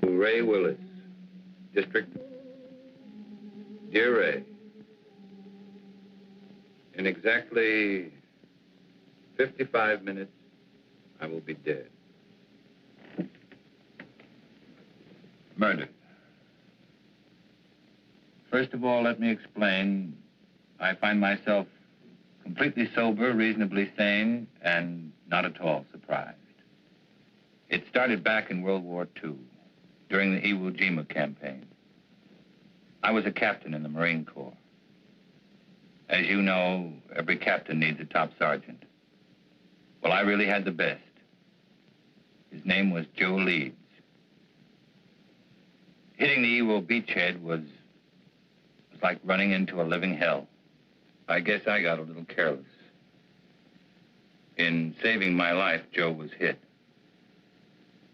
To Ray Willis, District. Dear Ray, in exactly 55 minutes, I will be dead. Murdered. First of all, let me explain. I find myself completely sober, reasonably sane, and not at all surprised. It started back in World War II, during the Iwo Jima campaign. I was a captain in the Marine Corps. As you know, every captain needs a top sergeant. Well, I really had the best. His name was Joe Leeds. Hitting the Iwo beachhead was like running into a living hell. I guess I got a little careless. In saving my life, Joe was hit.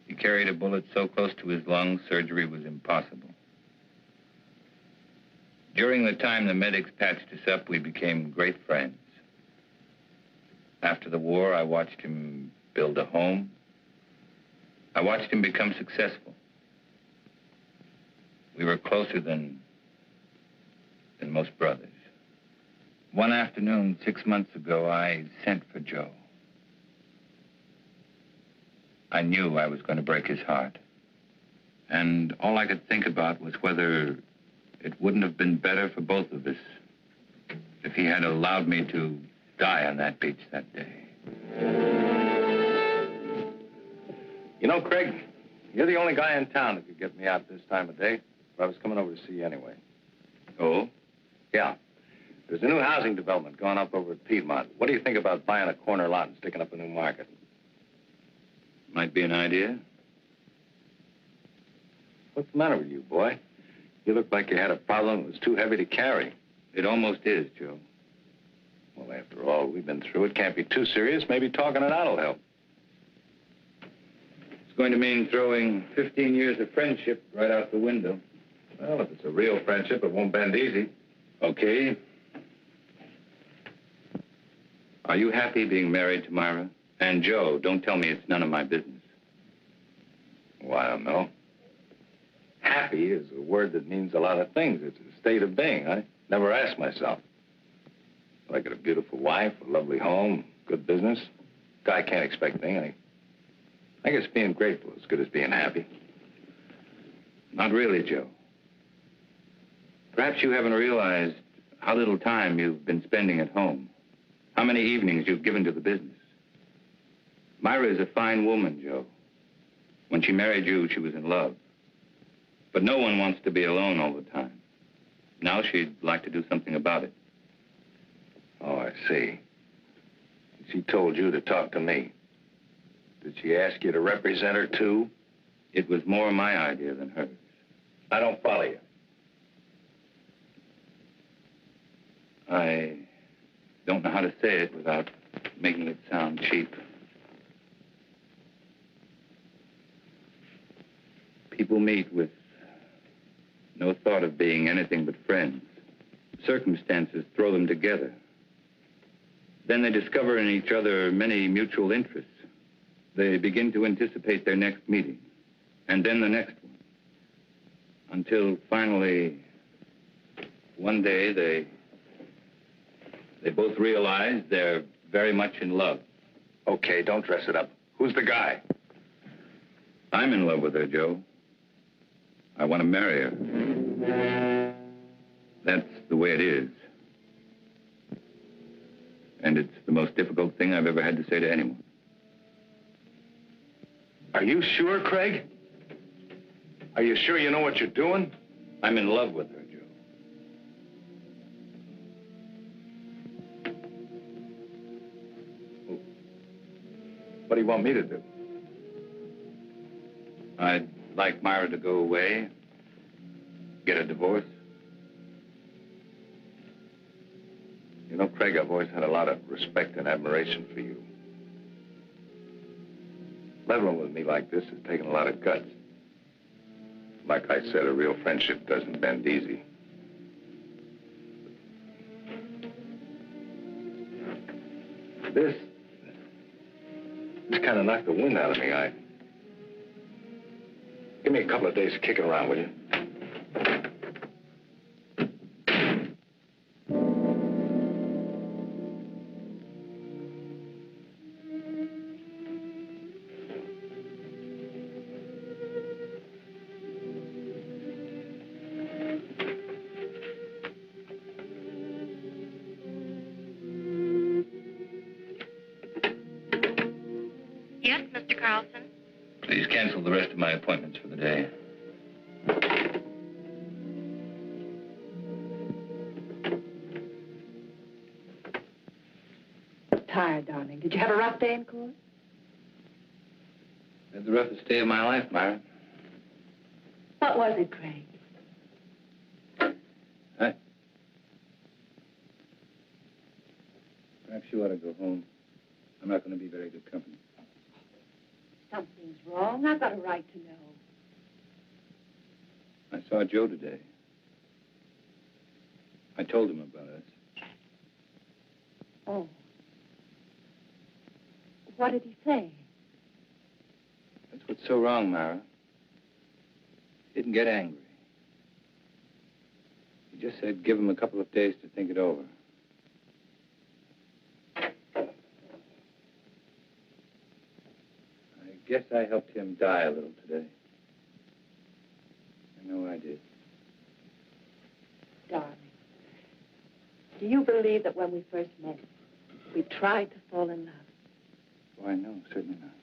He carried a bullet so close to his lungs, surgery was impossible. During the time the medics patched us up, we became great friends. After the war, I watched him build a home. I watched him become successful. We were closer than most brothers. One afternoon, 6 months ago, I sent for Joe. I knew I was going to break his heart. And all I could think about was whether it wouldn't have been better for both of us if he had allowed me to die on that beach that day. You know, Craig, you're the only guy in town that could get me out this time of day. But I was coming over to see you anyway. Oh? Yeah. There's a new housing development going up over at Piedmont. What do you think about buying a corner lot and sticking up a new market? Might be an idea. What's the matter with you, boy? You look like you had a problem that was too heavy to carry. It almost is, Joe. Well, after all we've been through, it can't be too serious. Maybe talking it out will help. It's going to mean throwing 15 years of friendship right out the window. Well, if it's a real friendship, it won't bend easy. Okay. Are you happy being married to Myra? And Joe, don't tell me it's none of my business. Well, I don't know. Happy is a word that means a lot of things. It's a state of being. I never asked myself. I got a beautiful wife, a lovely home, good business. Guy can't expect anything. I guess being grateful is as good as being happy. Not really, Joe. Perhaps you haven't realized how little time you've been spending at home. How many evenings you've given to the business. Myra is a fine woman, Joe. When she married you, she was in love. But no one wants to be alone all the time. Now she'd like to do something about it. Oh, I see. She told you to talk to me. Did she ask you to represent her, too? It was more my idea than hers. I don't follow you. I don't know how to say it without making it sound cheap. People meet with no thought of being anything but friends. Circumstances throw them together. Then they discover in each other many mutual interests. They begin to anticipate their next meeting, and then the next one. Until finally, one day, they both realize they're very much in love. Okay, don't dress it up. Who's the guy? I'm in love with her, Joe. I want to marry her. That's the way it is. And it's the most difficult thing I've ever had to say to anyone. Are you sure, Craig? Are you sure you know what you're doing? I'm in love with her, Joe. What do you want me to do? I'd like Myra to go away, get a divorce. You know, Craig, I've always had a lot of respect and admiration for you. Leveling with me like this has taken a lot of guts. Like I said, a real friendship doesn't bend easy. It's kind of knocked the wind out of me. Give me a couple of days to kick it around, will you? Yes, Mr. Carlson? Please cancel the rest of my appointments for the day. Tired, darling. Did you have a rough day in court? Had the roughest day of my life, Myra. What was it, Craig? Perhaps you ought to go home. I'm not going to be very good company. Something's wrong. I've got a right to know. I saw Joe today. I told him about us. Oh. What did he say? That's what's so wrong, Myra. He didn't get angry. He just said give him a couple of days to think it over. I guess I helped him die a little today. I know I did. Darling, do you believe that when we first met, we tried to fall in love? Why, no, certainly not.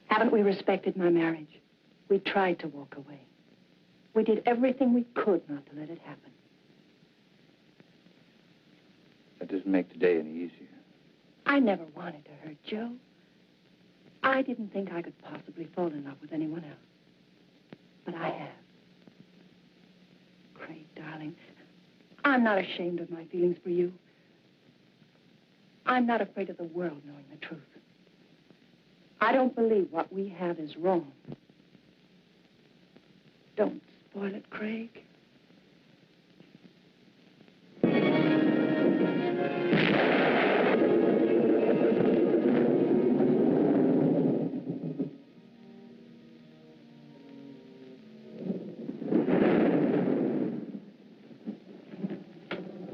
Haven't we respected my marriage? We tried to walk away. We did everything we could not to let it happen. That doesn't make today any easier. I never wanted to hurt Joe. I didn't think I could possibly fall in love with anyone else. But I have. Craig, darling, I'm not ashamed of my feelings for you. I'm not afraid of the world knowing the truth. I don't believe what we have is wrong. Don't spoil it, Craig.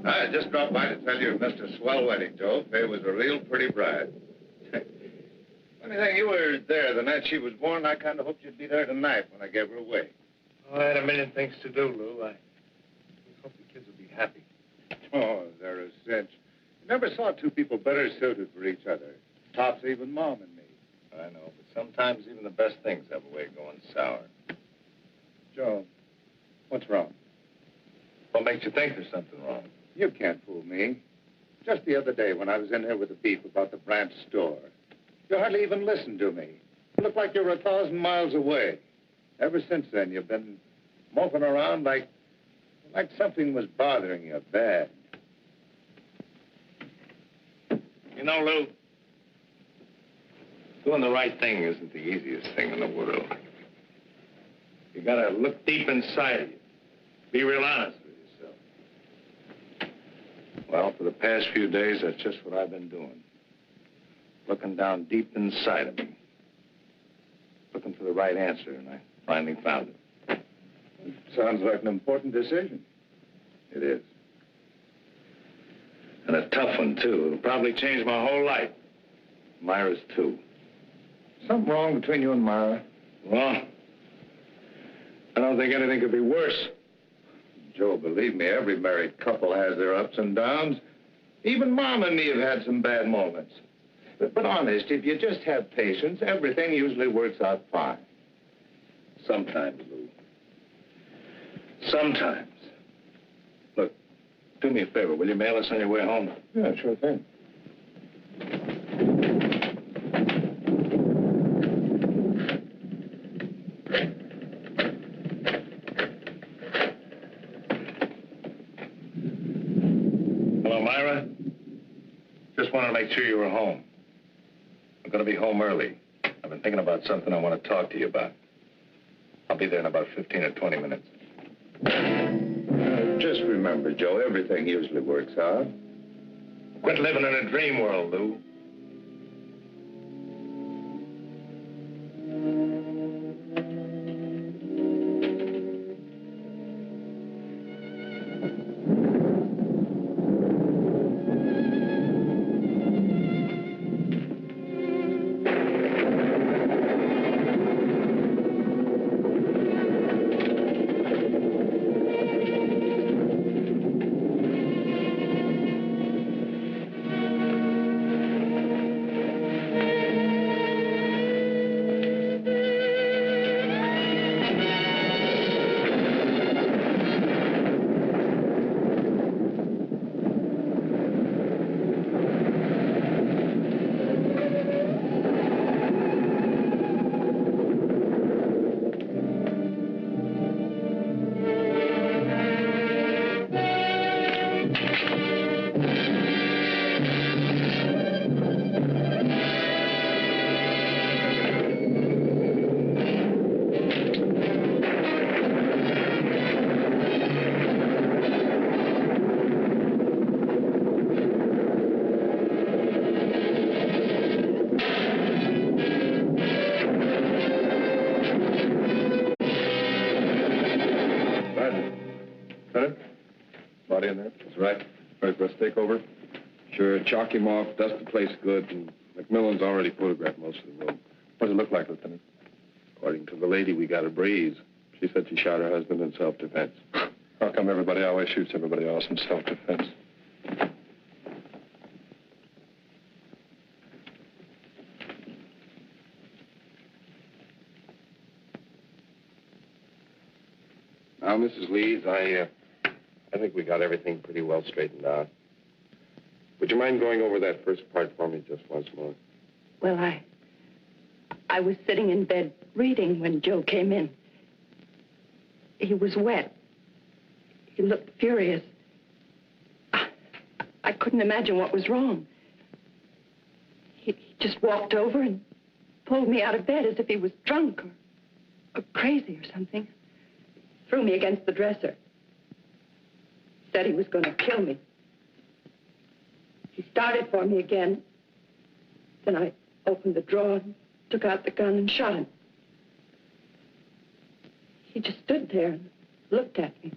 I just dropped by to tell you you missed a swell wedding, Joe. Faye was a real pretty bride. Funny thing, you were there the night she was born. I kind of hoped you'd be there tonight when I gave her away. Oh, I had a million things to do, Lou. I hope the kids will be happy. Oh, they're a cinch. You never saw two people better suited for each other. Tops even Mom and me. I know, but sometimes even the best things have a way of going sour. Joe, what's wrong? What makes you think there's something wrong? You can't fool me. Just the other day when I was in here with the beef about the branch store, you hardly even listened to me. You looked like you were 1,000 miles away. Ever since then, you've been moping around like something was bothering you bad. You know, Lou, doing the right thing isn't the easiest thing in the world. You gotta look deep inside of you. Be real honest with yourself. Well, for the past few days, that's just what I've been doing. Looking down deep inside of me. Looking for the right answer, and I finally found it. Sounds like an important decision. It is. And a tough one, too. It'll probably change my whole life. Myra's, too. Something wrong between you and Myra? Well, I don't think anything could be worse. Joe, believe me, every married couple has their ups and downs. Even Mom and me have had some bad moments. But honest, if you just have patience, everything usually works out fine. Sometimes, Lou. Sometimes. Look, do me a favor. Will you mail us on your way home? Yeah, sure thing. Hello, Myra. Just wanted to make sure you were home. I'm going to be home early. I've been thinking about something I want to talk to you about. I'll be there in about 15 or 20 minutes. Just remember, Joe, everything usually works out. Quit living in a dream world, Lou. Lieutenant? Body in there? That's right. Ready for a stake over? Sure, chalk him off, dust the place good, and McMillan's already photographed most of the room. What does it look like, Lieutenant? According to the lady, we got a breeze. She said she shot her husband in self-defense. How come everybody always shoots everybody else in self-defense? Now, Mrs. Leeds, I think we got everything pretty well straightened out. Would you mind going over that first part for me just once more? Well, I was sitting in bed reading when Joe came in. He was wet. He looked furious. I couldn't imagine what was wrong. He just walked over and pulled me out of bed as if he was drunk or crazy or something. Threw me against the dresser. Said he was going to kill me. He started for me again. Then I opened the drawer and took out the gun and shot him. He just stood there and looked at me.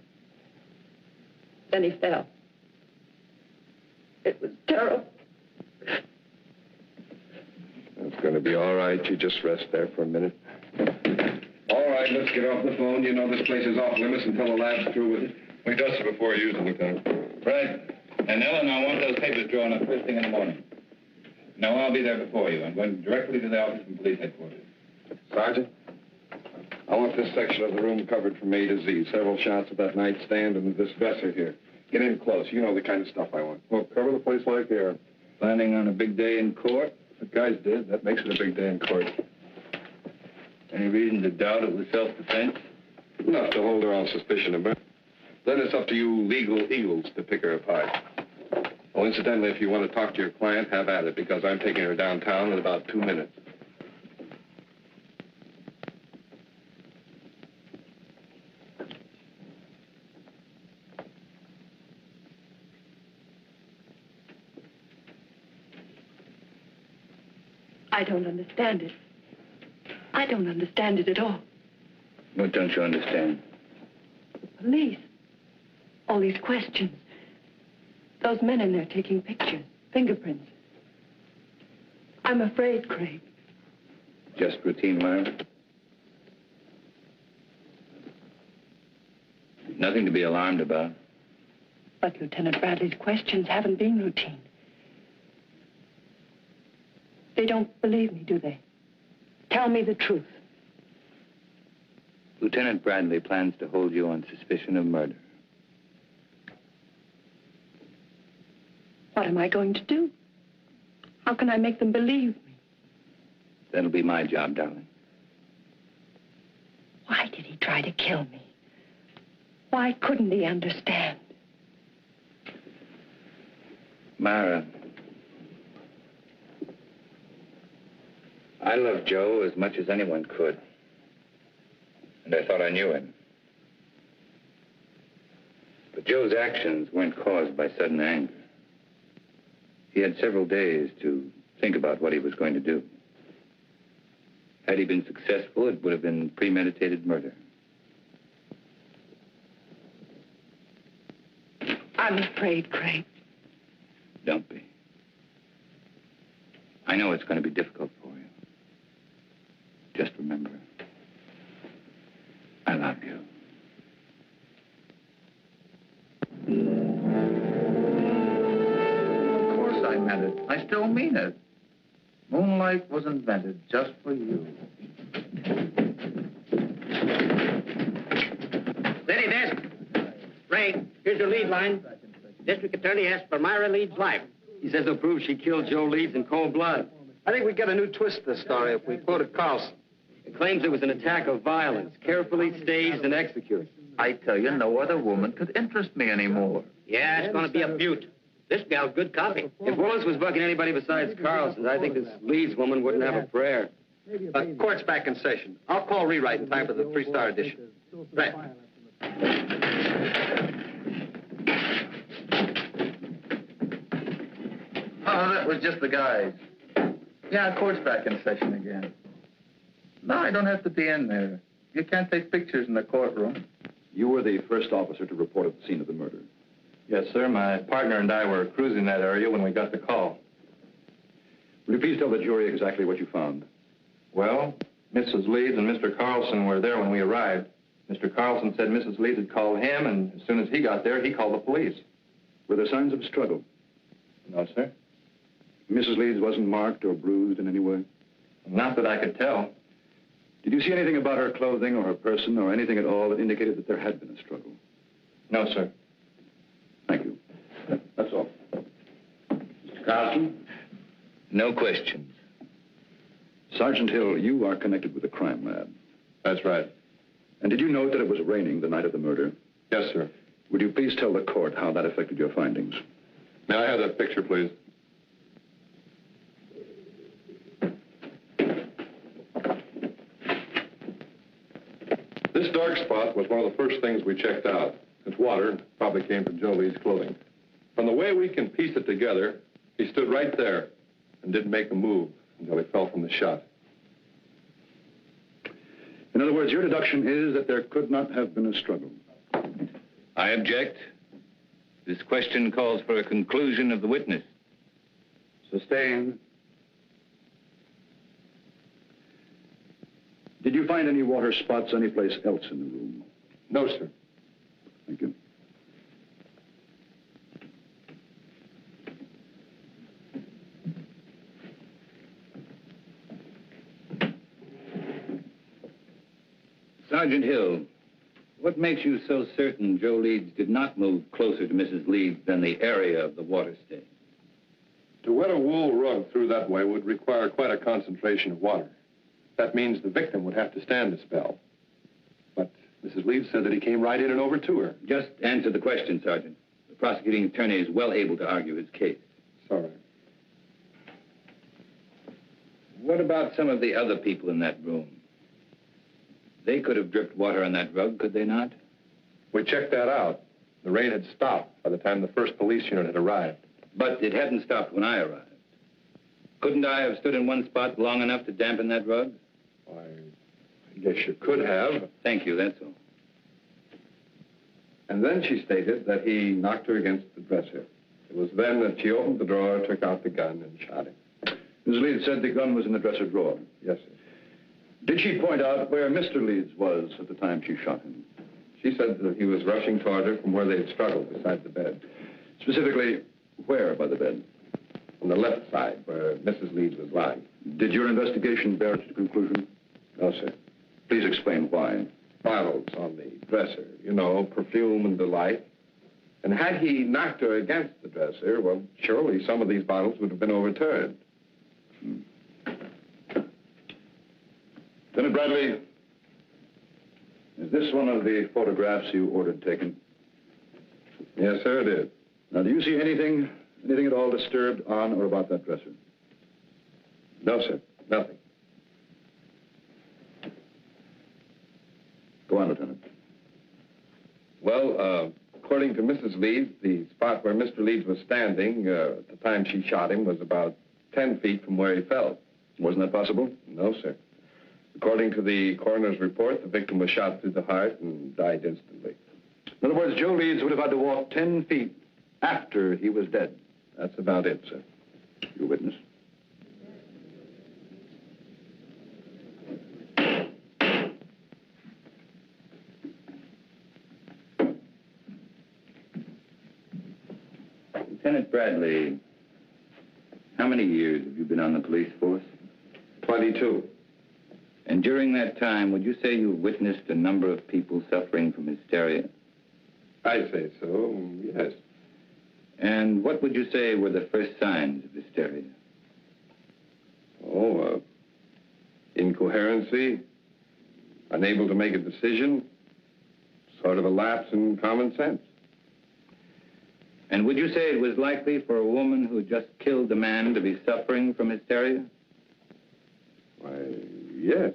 Then he fell. It was terrible. It's going to be all right. You just rest there for a minute. All right, let's get off the phone. You know this place is off limits until the lab's through with it. We dust it before using, Lieutenant. Right. And Ellen, I want those papers drawn up first thing in the morning. No, I'll be there before you. I'm going directly to the office from police headquarters. Sergeant, I want this section of the room covered from A to Z. Several shots of that nightstand and this dresser here. Get in close. You know the kind of stuff I want. Well, cover the place like air. Planning on a big day in court? The guys did. That makes it a big day in court. Any reason to doubt it was self-defense? Enough to hold her on suspicion of murder. Then it's up to you legal eagles to pick her apart. Oh, incidentally, if you want to talk to your client, have at it, because I'm taking her downtown in about 2 minutes. I don't understand it. I don't understand it at all. What don't you understand? The police. All these questions. Those men in there taking pictures, fingerprints. I'm afraid, Craig. Just routine, Myra? Nothing to be alarmed about. But Lieutenant Bradley's questions haven't been routine. They don't believe me, do they? Tell me the truth. Lieutenant Bradley plans to hold you on suspicion of murder. What am I going to do? How can I make them believe me? That'll be my job, darling. Why did he try to kill me? Why couldn't he understand? Myra, I love Joe as much as anyone could. And I thought I knew him. But Joe's actions weren't caused by sudden anger. He had several days to think about what he was going to do. Had he been successful, it would have been premeditated murder. I'm afraid, Craig. Don't be. I know it's going to be difficult for you. Just remember, I love you. Of course I meant it. I still mean it. Moonlight was invented just for you. Steady, desk. Ray, here's your lead line. District Attorney asks for Myra Leeds' life. He says he'll prove she killed Joe Leeds in cold blood. I think we get a new twist to the story if we quoted Carlson. It claims it was an attack of violence, carefully staged and executed. I tell you, no other woman could interest me anymore. Yeah, it's going to be a beaut. This gal's good copy. If Willis was bucking anybody besides Carlson, I think this Leeds woman wouldn't have a prayer. Court's back in session. I'll call rewrite in time for the 3-star edition. Right. Oh, that was just the guys. Yeah, court's back in session again. No, I don't have to be in there. You can't take pictures in the courtroom. You were the first officer to report at the scene of the murder. Yes, sir. My partner and I were cruising that area when we got the call. Will you please tell the jury exactly what you found? Well, Mrs. Leeds and Mr. Carlson were there when we arrived. Mr. Carlson said Mrs. Leeds had called him, and as soon as he got there, he called the police. Were there signs of struggle? No, sir. Mrs. Leeds wasn't marked or bruised in any way? Not that I could tell. Did you see anything about her clothing or her person or anything at all that indicated that there had been a struggle? No, sir. Thank you. That's all. Mr. Carlson? No questions. Sergeant Hill, you are connected with the crime lab. That's right. And did you note that it was raining the night of the murder? Yes, sir. Would you please tell the court how that affected your findings? May I have that picture, please? This dark spot was one of the first things we checked out. It's water, probably came from Joe Lee's clothing. From the way we can piece it together, he stood right there and didn't make a move until he fell from the shot. In other words, your deduction is that there could not have been a struggle. I object. This question calls for a conclusion of the witness. Sustained. Did you find any water spots anyplace else in the room? No, sir. Thank you. Sergeant Hill, what makes you so certain Joe Leeds did not move closer to Mrs. Leeds than the area of the water stain? To wet a wool rug through that way would require quite a concentration of water. That means the victim would have to stand the spell. But Mrs. Leeds said that he came right in and over to her. Just answer the question, Sergeant. The prosecuting attorney is well able to argue his case. Sorry. What about some of the other people in that room? They could have dripped water on that rug, could they not? We checked that out. The rain had stopped by the time the first police unit had arrived. But it hadn't stopped when I arrived. Couldn't I have stood in one spot long enough to dampen that rug? Why, I guess you could have. Thank you, that's all. And then she stated that he knocked her against the dresser. It was then that she opened the drawer, took out the gun, and shot him. Mrs. Leeds said the gun was in the dresser drawer. Yes, sir. Did she point out where Mr. Leeds was at the time she shot him? She said that he was rushing toward her from where they had struggled beside the bed. Specifically, where by the bed? On the left side, where Mrs. Leeds was lying. Did your investigation bear it to conclusion? No, sir. Please explain why. Bottles on the dresser, you know, perfume and the like. And had he knocked her against the dresser, well, surely some of these bottles would have been overturned. Lieutenant Bradley, is this one of the photographs you ordered taken? Yes, sir, it is. Now, do you see anything at all disturbed on or about that dresser? No, sir, nothing. Go on, Lieutenant. Well, according to Mrs. Leeds, the spot where Mr. Leeds was standing at the time she shot him was about 10 feet from where he fell. Wasn't that possible? No, sir. According to the coroner's report, the victim was shot through the heart and died instantly. In other words, Joe Leeds would have had to walk 10 feet after he was dead. That's about it, sir. Your witness. Lieutenant Bradley, how many years have you been on the police force? 22. And during that time, would you say you witnessed a number of people suffering from hysteria? I'd say so, yes. And what would you say were the first signs of hysteria? Oh, incoherency, unable to make a decision, sort of a lapse in common sense. And would you say it was likely for a woman who just killed a man to be suffering from hysteria? Why, yes.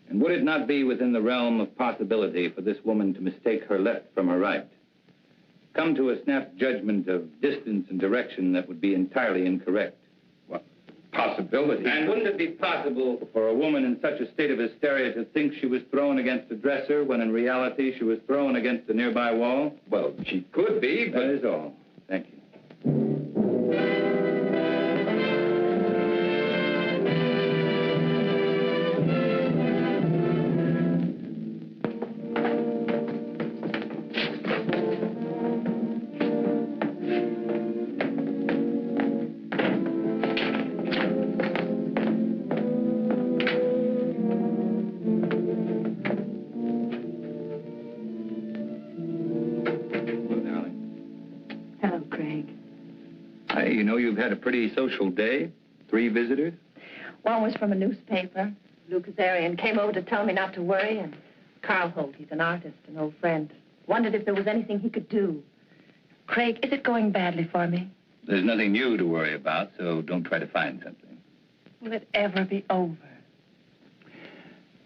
And would it not be within the realm of possibility for this woman to mistake her left from her right? Come to a snap judgment of distance and direction that would be entirely incorrect? Well, Possibility. And wouldn't it be possible for a woman in such a state of hysteria to think she was thrown against a dresser when in reality she was thrown against a nearby wall? Well, she could be, but... That is all. Thank you. You know you've had a pretty social day. 3 visitors. One was from a newspaper. Lou Kazarian came over to tell me not to worry, and Carl Holt, he's an artist, an old friend. Wondered if there was anything he could do. Craig, is it going badly for me? There's nothing new to worry about, so don't try to find something. Will it ever be over?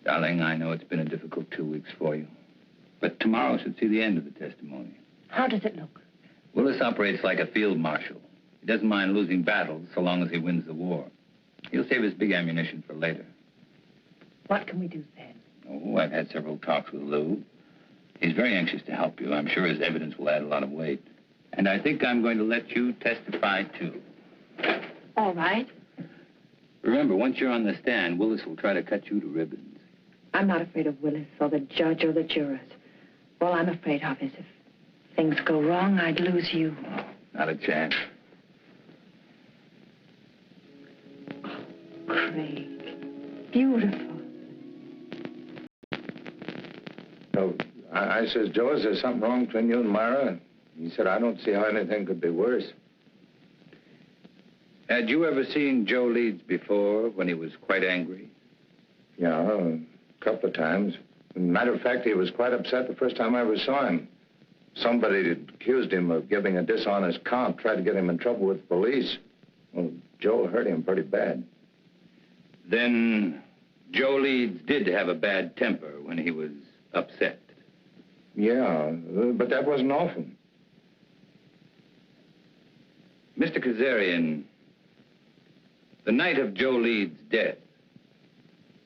Darling, I know it's been a difficult 2 weeks for you. But tomorrow should see the end of the testimony. How does it look? Willis operates like a field marshal. He doesn't mind losing battles so long as he wins the war. He'll save his big ammunition for later. What can we do then? Oh, I've had several talks with Lou. He's very anxious to help you. I'm sure his evidence will add a lot of weight. And I think I'm going to let you testify, too. All right. Remember, once you're on the stand, Willis will try to cut you to ribbons. I'm not afraid of Willis or the judge or the jurors. All I'm afraid of is if things go wrong, I'd lose you. Not a chance. Craig. Beautiful. So I says, Joe, is there something wrong between you and Myra? He said, I don't see how anything could be worse. Had you ever seen Joe Leeds before when he was quite angry? Yeah, a couple of times. Matter of fact, he was quite upset the first time I ever saw him. Somebody had accused him of giving a dishonest comp, tried to get him in trouble with the police. Well, Joe hurt him pretty bad. Then Joe Leeds did have a bad temper when he was upset. Yeah, but that wasn't often. Mr. Kazarian, the night of Joe Leeds' death,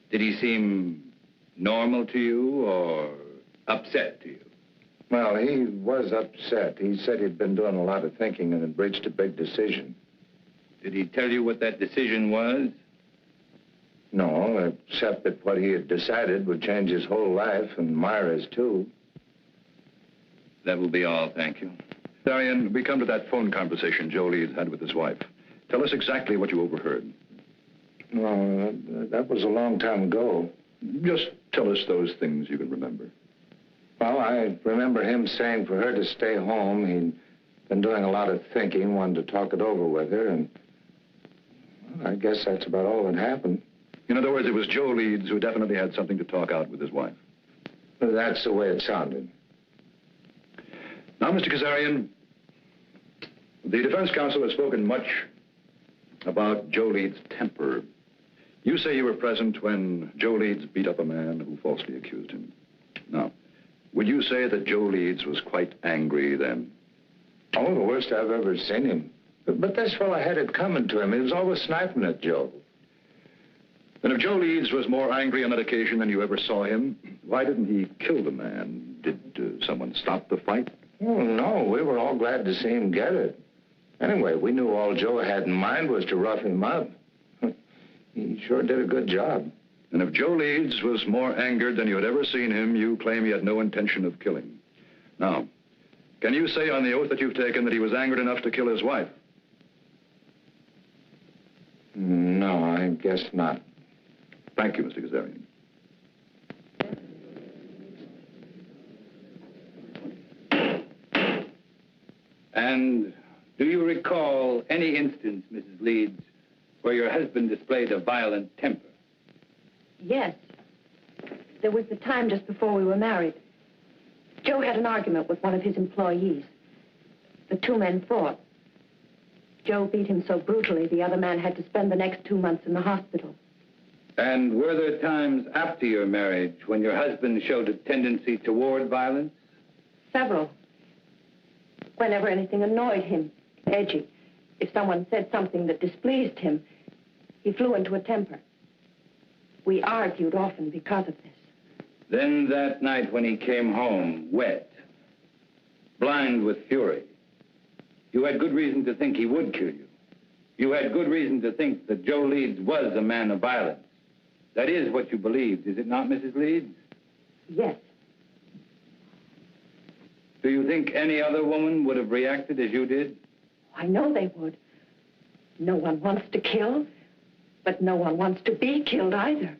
did he seem normal to you or upset to you? Well, he was upset. He said he'd been doing a lot of thinking and had reached a big decision. Did he tell you what that decision was? No, except that what he had decided would change his whole life, and Myra's, too. That will be all, thank you. Darian, we come to that phone conversation Joe Leeds had with his wife. Tell us exactly what you overheard. Well, that was a long time ago. Just tell us those things you can remember. Well, I remember him saying for her to stay home. He'd been doing a lot of thinking, wanted to talk it over with her, and well, I guess that's about all that happened. In other words, it was Joe Leeds who definitely had something to talk out with his wife. That's the way it sounded. Now, Mr. Kazarian, the defense counsel has spoken much about Joe Leeds' temper. You say you were present when Joe Leeds beat up a man who falsely accused him. Now, would you say that Joe Leeds was quite angry then? Oh, the worst I've ever seen him. But this fellow had it coming to him. He was always sniping at Joe. Then if Joe Leeds was more angry on that occasion than you ever saw him, why didn't he kill the man? Did someone stop the fight? Oh, no. We were all glad to see him get it. Anyway, we knew all Joe had in mind was to rough him up. He sure did a good job. And if Joe Leeds was more angered than you had ever seen him, you claim he had no intention of killing. Now, can you say on the oath that you've taken that he was angered enough to kill his wife? No, I guess not. Thank you, Mr. Kazarian. And do you recall any instance, Mrs. Leeds, where your husband displayed a violent temper? Yes. There was the time just before we were married. Joe had an argument with one of his employees. The 2 men fought. Joe beat him so brutally, the other man had to spend the next 2 months in the hospital. And were there times after your marriage when your husband showed a tendency toward violence? Several. Whenever anything annoyed him, edgy. If someone said something that displeased him, He flew into a temper. We argued often because of this. Then that night when he came home, wet, blind with fury, you had good reason to think he would kill you. You had good reason to think that Joe Leeds was a man of violence. That is what you believed, is it not, Mrs. Leeds? Yes. Do you think any other woman would have reacted as you did? I know they would. No one wants to kill, but no one wants to be killed either.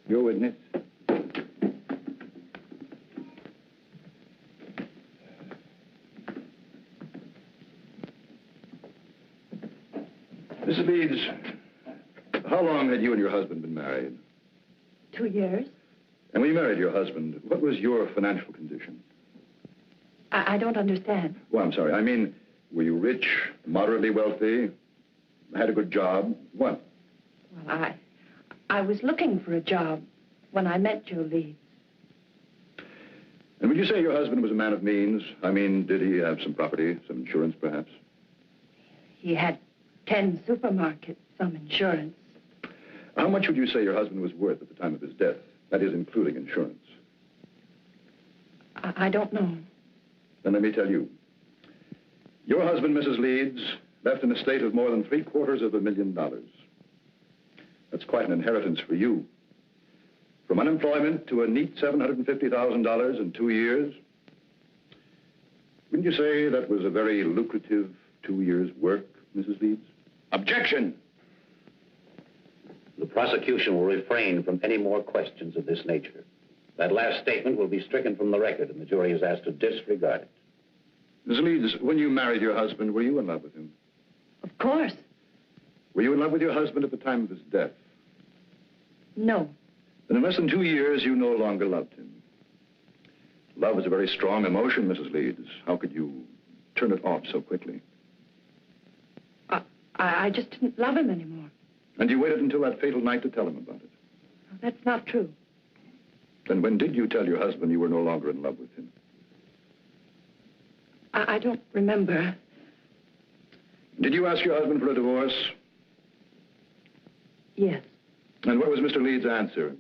Your witness. Mrs. Leeds, how long had you and your husband been married? 2 years. And when you married your husband, what was your financial condition? I don't understand. Well, I'm sorry. I mean, were you rich, moderately wealthy, had a good job? What? Well, I was looking for a job when I met Joe Leeds. And would you say your husband was a man of means? I mean, did he have some property, some insurance, perhaps? He had 10 supermarkets, some insurance. How much would you say your husband was worth at the time of his death? That is, including insurance. I don't know. Then let me tell you. Your husband, Mrs. Leeds, left an estate of more than $750,000. That's quite an inheritance for you. From unemployment to a neat $750,000 in 2 years. Wouldn't you say that was a very lucrative 2 years' work, Mrs. Leeds? Objection! The prosecution will refrain from any more questions of this nature. That last statement will be stricken from the record, and the jury is asked to disregard it. Mrs. Leeds, when you married your husband, were you in love with him? Of course. Were you in love with your husband at the time of his death? No. Then in less than 2 years, you no longer loved him. Love is a very strong emotion, Mrs. Leeds. How could you turn it off so quickly? I just didn't love him anymore. And you waited until that fatal night to tell him about it? That's not true. Then when did you tell your husband you were no longer in love with him? I don't remember. Did you ask your husband for a divorce? Yes. And what was Mr. Leeds' answer?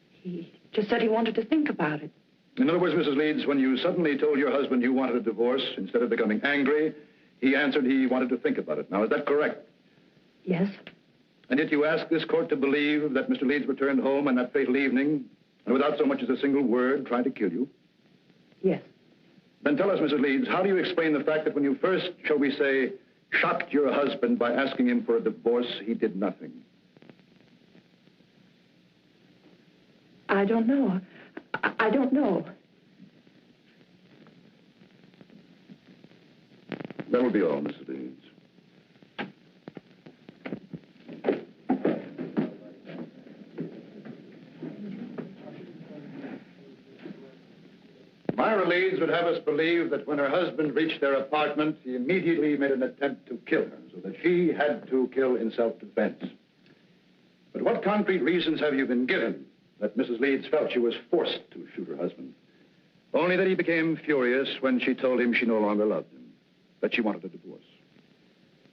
He just said he wanted to think about it. In other words, Mrs. Leeds, when you suddenly told your husband you wanted a divorce, instead of becoming angry, he answered he wanted to think about it. Now, is that correct? Yes. And yet you ask this court to believe that Mr. Leeds returned home on that fatal evening and without so much as a single word tried to kill you? Yes. Then tell us, Mrs. Leeds, how do you explain the fact that when you first, shall we say, shocked your husband by asking him for a divorce, he did nothing? I don't know. I don't know. That will be all, Mrs. Leeds. Myra Leeds would have us believe that when her husband reached their apartment, he immediately made an attempt to kill her, so that she had to kill in self-defense. But what concrete reasons have you been given that Mrs. Leeds felt she was forced to shoot her husband? Only that he became furious when she told him she no longer loved him, that she wanted a divorce.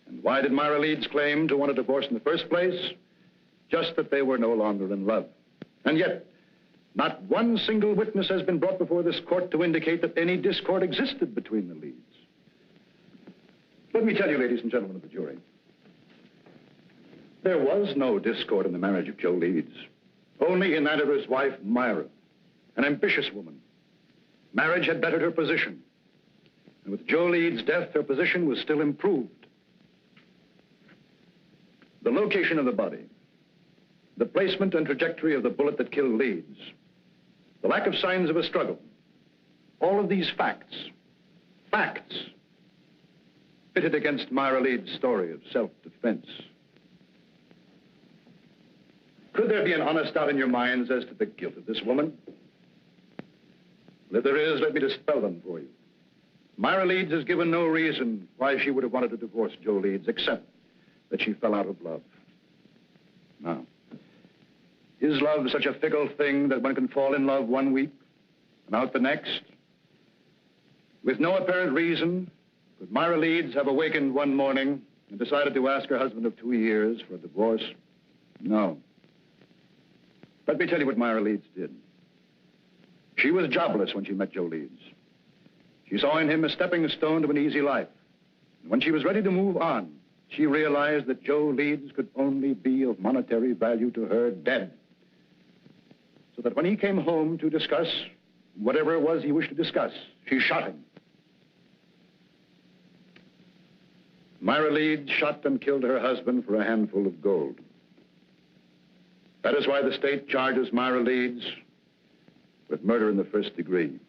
And why did Myra Leeds claim to want a divorce in the first place? Just that they were no longer in love. And yet, not one single witness has been brought before this court to indicate that any discord existed between the Leeds. Let me tell you, ladies and gentlemen of the jury, there was no discord in the marriage of Joe Leeds, only in that of his wife, Myra, an ambitious woman. Marriage had bettered her position, and with Joe Leeds' death, her position was still improved. The location of the body, the placement and trajectory of the bullet that killed Leeds, the lack of signs of a struggle, all of these facts, pitted against Myra Leeds' story of self-defense. Could there be an honest doubt in your minds as to the guilt of this woman? Well, if there is, let me dispel them for you. Myra Leeds has given no reason why she would have wanted to divorce Joe Leeds, except that she fell out of love. Now, is love such a fickle thing that one can fall in love one week and out the next? With no apparent reason, could Myra Leeds have awakened one morning and decided to ask her husband of 2 years for a divorce? No. Let me tell you what Myra Leeds did. She was jobless when she met Joe Leeds. She saw in him a stepping stone to an easy life. And when she was ready to move on, she realized that Joe Leeds could only be of monetary value to her dead. So that when he came home to discuss whatever it was he wished to discuss, she shot him. Myra Leeds shot and killed her husband for a handful of gold. That is why the state charges Myra Leeds with murder in the first degree.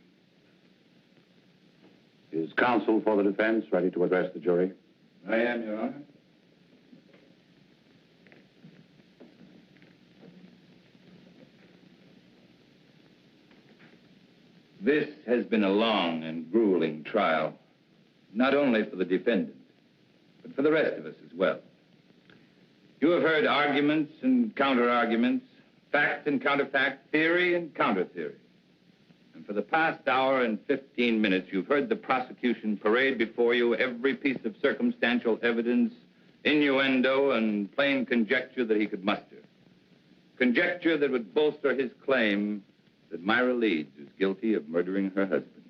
Is counsel for the defense ready to address the jury? I am, Your Honor. This has been a long and grueling trial, not only for the defendant, but for the rest of us as well. You have heard arguments and counter-arguments, fact and counterfact, theory and counter-theory. And for the past hour and 15 minutes, you've heard the prosecution parade before you every piece of circumstantial evidence, innuendo, and plain conjecture that he could muster. Conjecture that would bolster his claim that Myra Leeds is guilty of murdering her husband.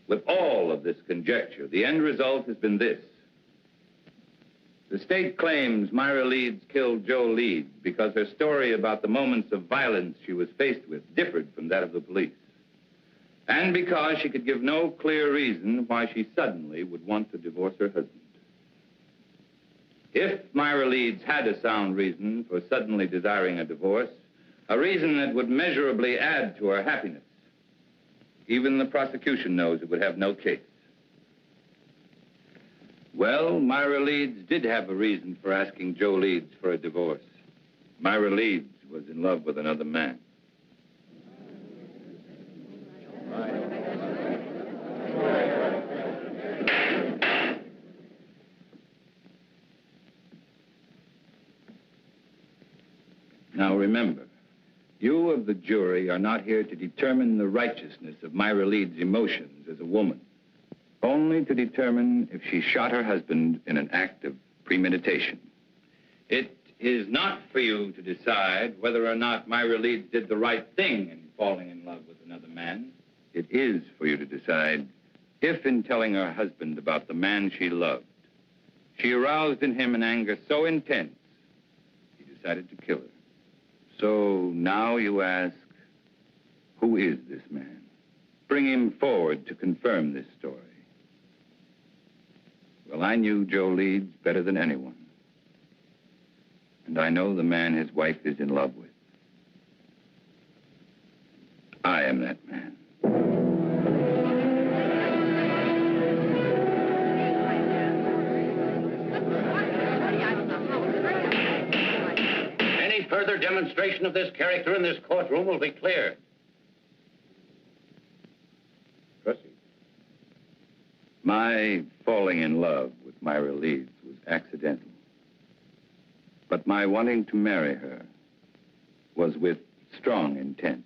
With all of this conjecture, the end result has been this. The state claims Myra Leeds killed Joe Leeds because her story about the moments of violence she was faced with differed from that of the police. And because she could give no clear reason why she suddenly would want to divorce her husband. If Myra Leeds had a sound reason for suddenly desiring a divorce, a reason that would measurably add to her happiness, even the prosecution knows it would have no case. Well, Myra Leeds did have a reason for asking Joe Leeds for a divorce. Myra Leeds was in love with another man. Now remember, you of the jury are not here to determine the righteousness of Myra Leeds' emotions as a woman. Only to determine if she shot her husband in an act of premeditation. It is not for you to decide whether or not Myra Leeds did the right thing in falling in love with another man. It is for you to decide if, in telling her husband about the man she loved, she aroused in him an anger so intense, he decided to kill her. So now you ask, who is this man? Bring him forward to confirm this story. Well, I knew Joe Leeds better than anyone. And I know the man his wife is in love with. I am that man. Any further demonstration of this character in this courtroom will be clear. Proceed. My falling in love with Myra Leeds was accidental. But my wanting to marry her was with strong intent.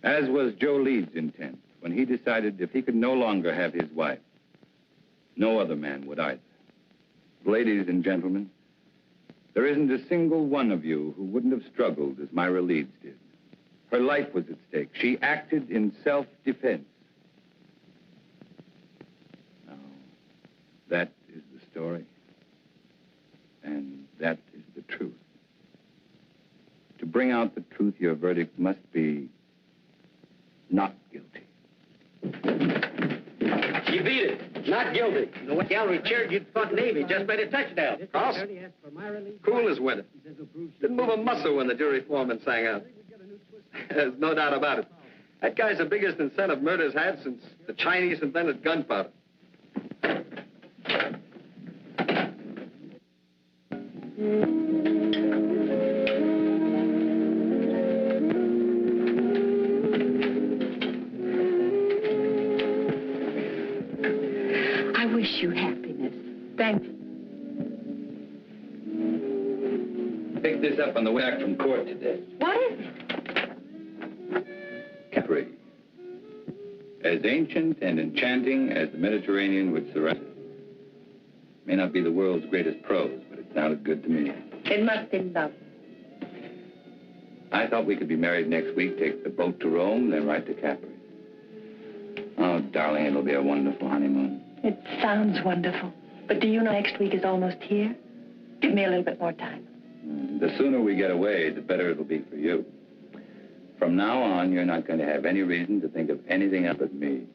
As was Joe Leeds' intent when he decided if he could no longer have his wife, no other man would either. Ladies and gentlemen, there isn't a single one of you who wouldn't have struggled as Myra Leeds did. Her life was at stake. She acted in self-defense. Now, that is the story. And that is the truth. To bring out the truth, your verdict must be not guilty. She beat it. Not guilty. The way gallery cheered, you'd thought Navy just made a touchdown. Cross? Cool as winter. Didn't move a muscle when the jury foreman sang out. There's no doubt about it. That guy's the biggest incentive murder's had since the Chinese invented gunpowder. I wish you happiness. Thank you. Picked this up on the way back from court today. What is it? Capri. As ancient and enchanting as the Mediterranean would surround it. May not be the world's greatest prose, but it sounded good to me. It must be love. I thought we could be married next week, take the boat to Rome, then right to Capri. Oh, darling, it'll be a wonderful honeymoon. It sounds wonderful. But do you know next week is almost here? Give me a little bit more time. The sooner we get away, the better it'll be for you. From now on, you're not going to have any reason to think of anything else but me.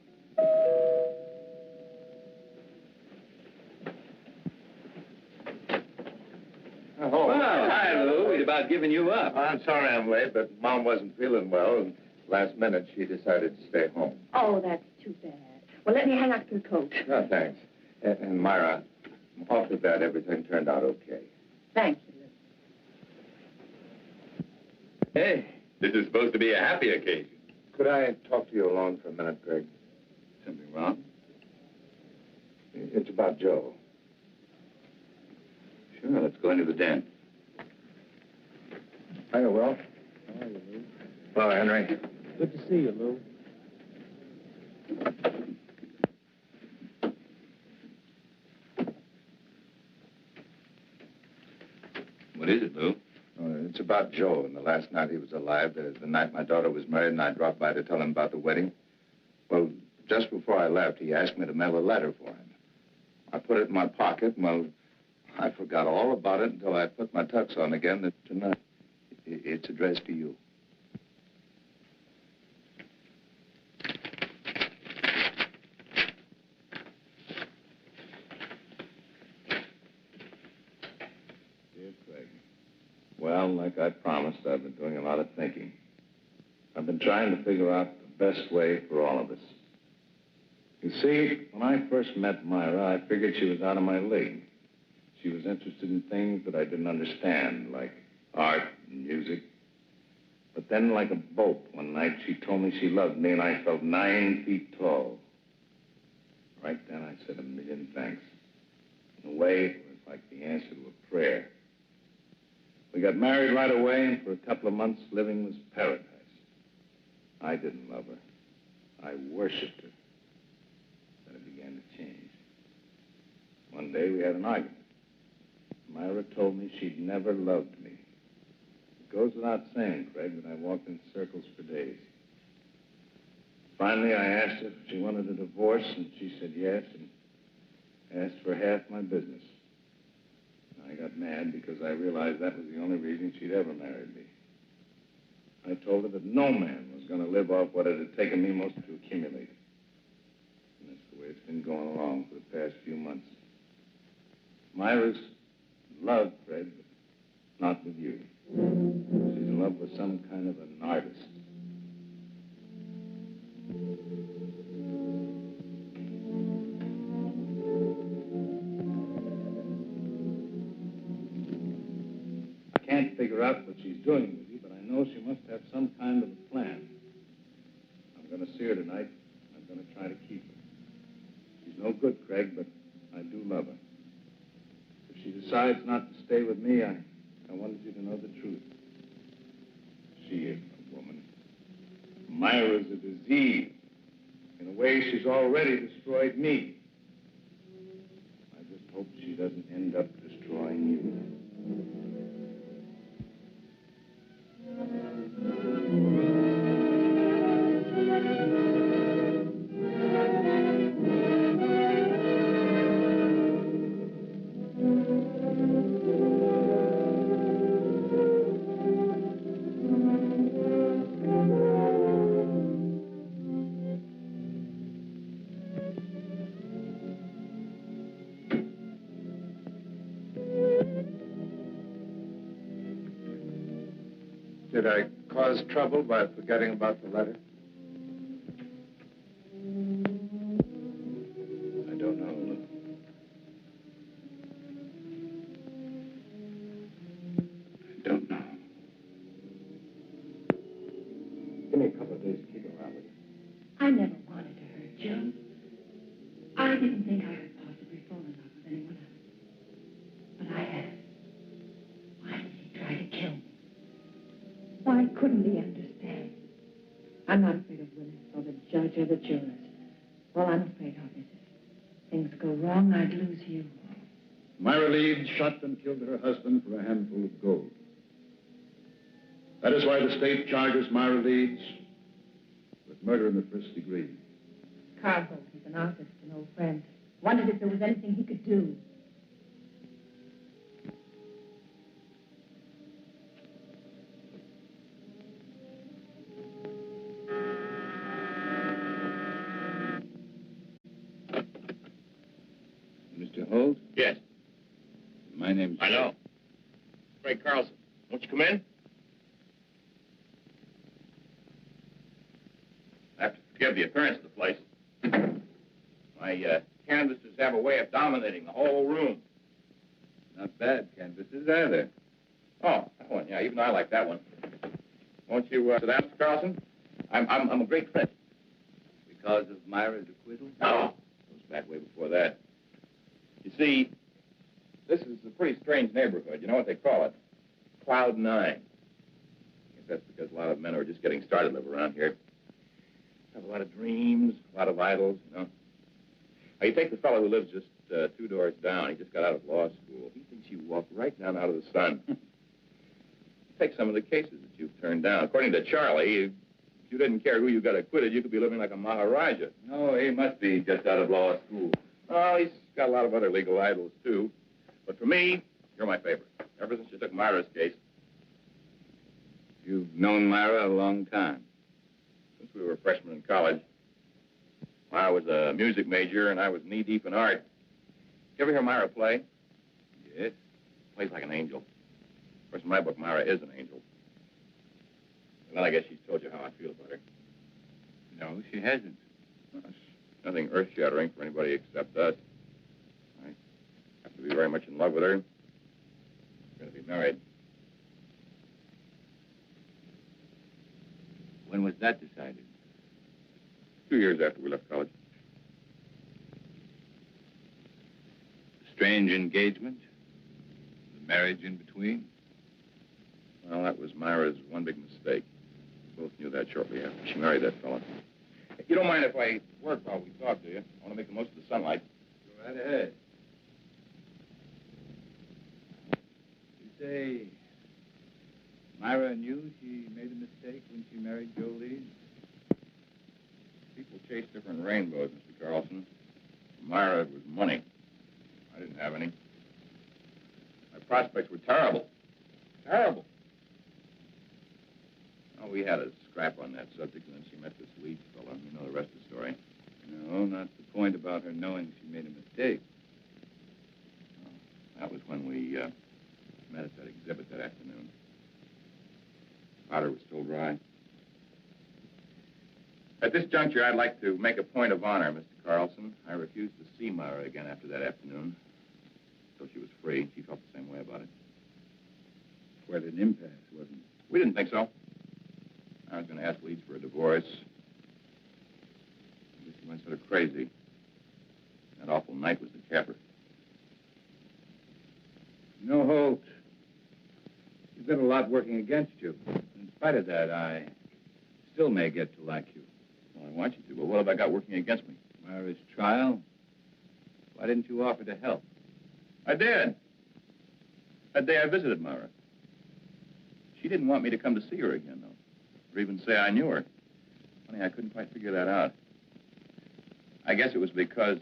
Oh, Well, hi, Lou. We'd about given you up. I'm sorry I'm late, but Mom wasn't feeling well, and last minute she decided to stay home. Oh, that's too bad. Well, let me hang up your coat. No, thanks. And Myra, I'm awfully glad everything turned out okay. Thank you, Lou. Hey, this is supposed to be a happy occasion. Could I talk to you alone for a minute, Greg? Something wrong? It's about Joe. Sure, let's go into the den. Hiya, Will. How are you, Lou? Hello, Henry. Good to see you, Lou. What is it, Lou? It's about Joe and the last night he was alive, the night my daughter was married, and I dropped by to tell him about the wedding. Well, just before I left, he asked me to mail a letter for him. I put it in my pocket, and, well, I forgot all about it until I put my tux on again tonight. It's addressed to you. Dear Craig, well, like I promised, I've been doing a lot of thinking. I've been trying to figure out the best way for all of us. You see, when I first met Myra, I figured she was out of my league. She was interested in things that I didn't understand, like art and music. But then, like a bolt, one night, she told me she loved me, and I felt 9 feet tall. Right then, I said a million thanks. In a way, it was like the answer to a prayer. We got married right away, and for a couple of months, living was paradise. I didn't love her. I worshipped her. Then it began to change. One day, we had an argument. Myra told me she'd never loved me. It goes without saying, Craig, that I walked in circles for days. Finally, I asked her if she wanted a divorce, and she said yes, and asked for half my business. I got mad because I realized that was the only reason she'd ever married me. I told her that no man was going to live off what it had taken me most to accumulate. And that's the way it's been going along for the past few months. Myra's in love, Fred, but not with you. She's in love with some kind of an artist. I can't figure out what she's doing with you, but I know she must have some kind of a plan. I'm going to see her tonight. I'm going to try to keep her. She's no good, Craig, but I do love her. If she decides not to stay with me, I wanted you to know the truth. She isn't a woman. Myra's a disease. In a way, she's already destroyed me. I just hope she doesn't end up destroying you. Did I cause trouble by forgetting about the letter? I don't know, Lou. I don't know. Give me a couple of days to keep around with you. I never wanted to hurt Joe. I didn't think I could possibly fall in love with anyone else. But I have. Why did he try to kill me? Why couldn't he understand? I'm not afraid of Willis or the judge or the jurors. All I'm afraid of is if things go wrong, I'd lose you. Myra Leeds shot and killed her husband for a handful of gold. That is why the state charges Myra Leeds with murder in the first degree. Cargill, he's an artist, an old friend. Wondered if there was anything he could do. Mr. Holt? Yes. My name's... I know. Frank Carlson. Won't you come in? I have to forgive the appearance of the place. My canvases have a way of dominating the whole room. Not bad canvases either. Oh, that one. Yeah, even I like that one. Won't you sit down, Mr. Carlson? I'm a great friend. Because of Myra's acquittal? No. It goes back way before that. You see, this is a pretty strange neighborhood. You know what they call it? Cloud 9. I guess that's because a lot of men who are just getting started live around here. Have a lot of dreams, a lot of idols, you know. Now, you take the fellow who lives just 2 doors down. He just got out of law school. He thinks you walk right down out of the sun. Take some of the cases that you've turned down. According to Charlie, if you didn't care who you got acquitted, you could be living like a Maharaja. Oh, he must be just out of law school. Oh, he's got a lot of other legal idols, too. But for me, you're my favorite. Ever since you took Myra's case. You've known Myra a long time. Since we were freshmen in college. I was a music major, and I was knee-deep in art. You ever hear Myra play? Yes. Plays like an angel. Of course, in my book, Myra is an angel. And then I guess she's told you how I feel about her. No, she hasn't. Well, it's nothing earth-shattering for anybody except us. I have to be very much in love with her. We're going to be married. When was that decided? 2 years after we left college. Strange engagement? The marriage in between? Well, that was Myra's one big mistake. We both knew that shortly after she married that fellow. You don't mind if I work while we talk, do you? I want to make the most of the sunlight. Go right ahead. You say Myra knew she made a mistake when she married Joe Leeds? People chase different rainbows, Mr. Carlson. For Myra, it was money. I didn't have any. My prospects were terrible. Terrible. Oh, we had a scrap on that subject, and then she met this Leeds fellow. You know the rest of the story. No, not the point about her knowing she made a mistake. Oh, that was when we met at that exhibit that afternoon. Powder was still dry. At this juncture, I'd like to make a point of honor, Mr. Carlson. I refused to see Myra again after that afternoon. Until she was free. She felt the same way about it. Quite an impasse, wasn't it? We didn't think so. I was going to ask Leeds for a divorce. I guess he went sort of crazy. That awful night was the capper. No, Holt. You've got a lot working against you. In spite of that, I still may get to like you. Well, I want you to, but what have I got working against me? Myra's trial. Why didn't you offer to help? I did. That day I visited Myra. She didn't want me to come to see her again, though, or even say I knew her. Funny, I couldn't quite figure that out. I guess it was because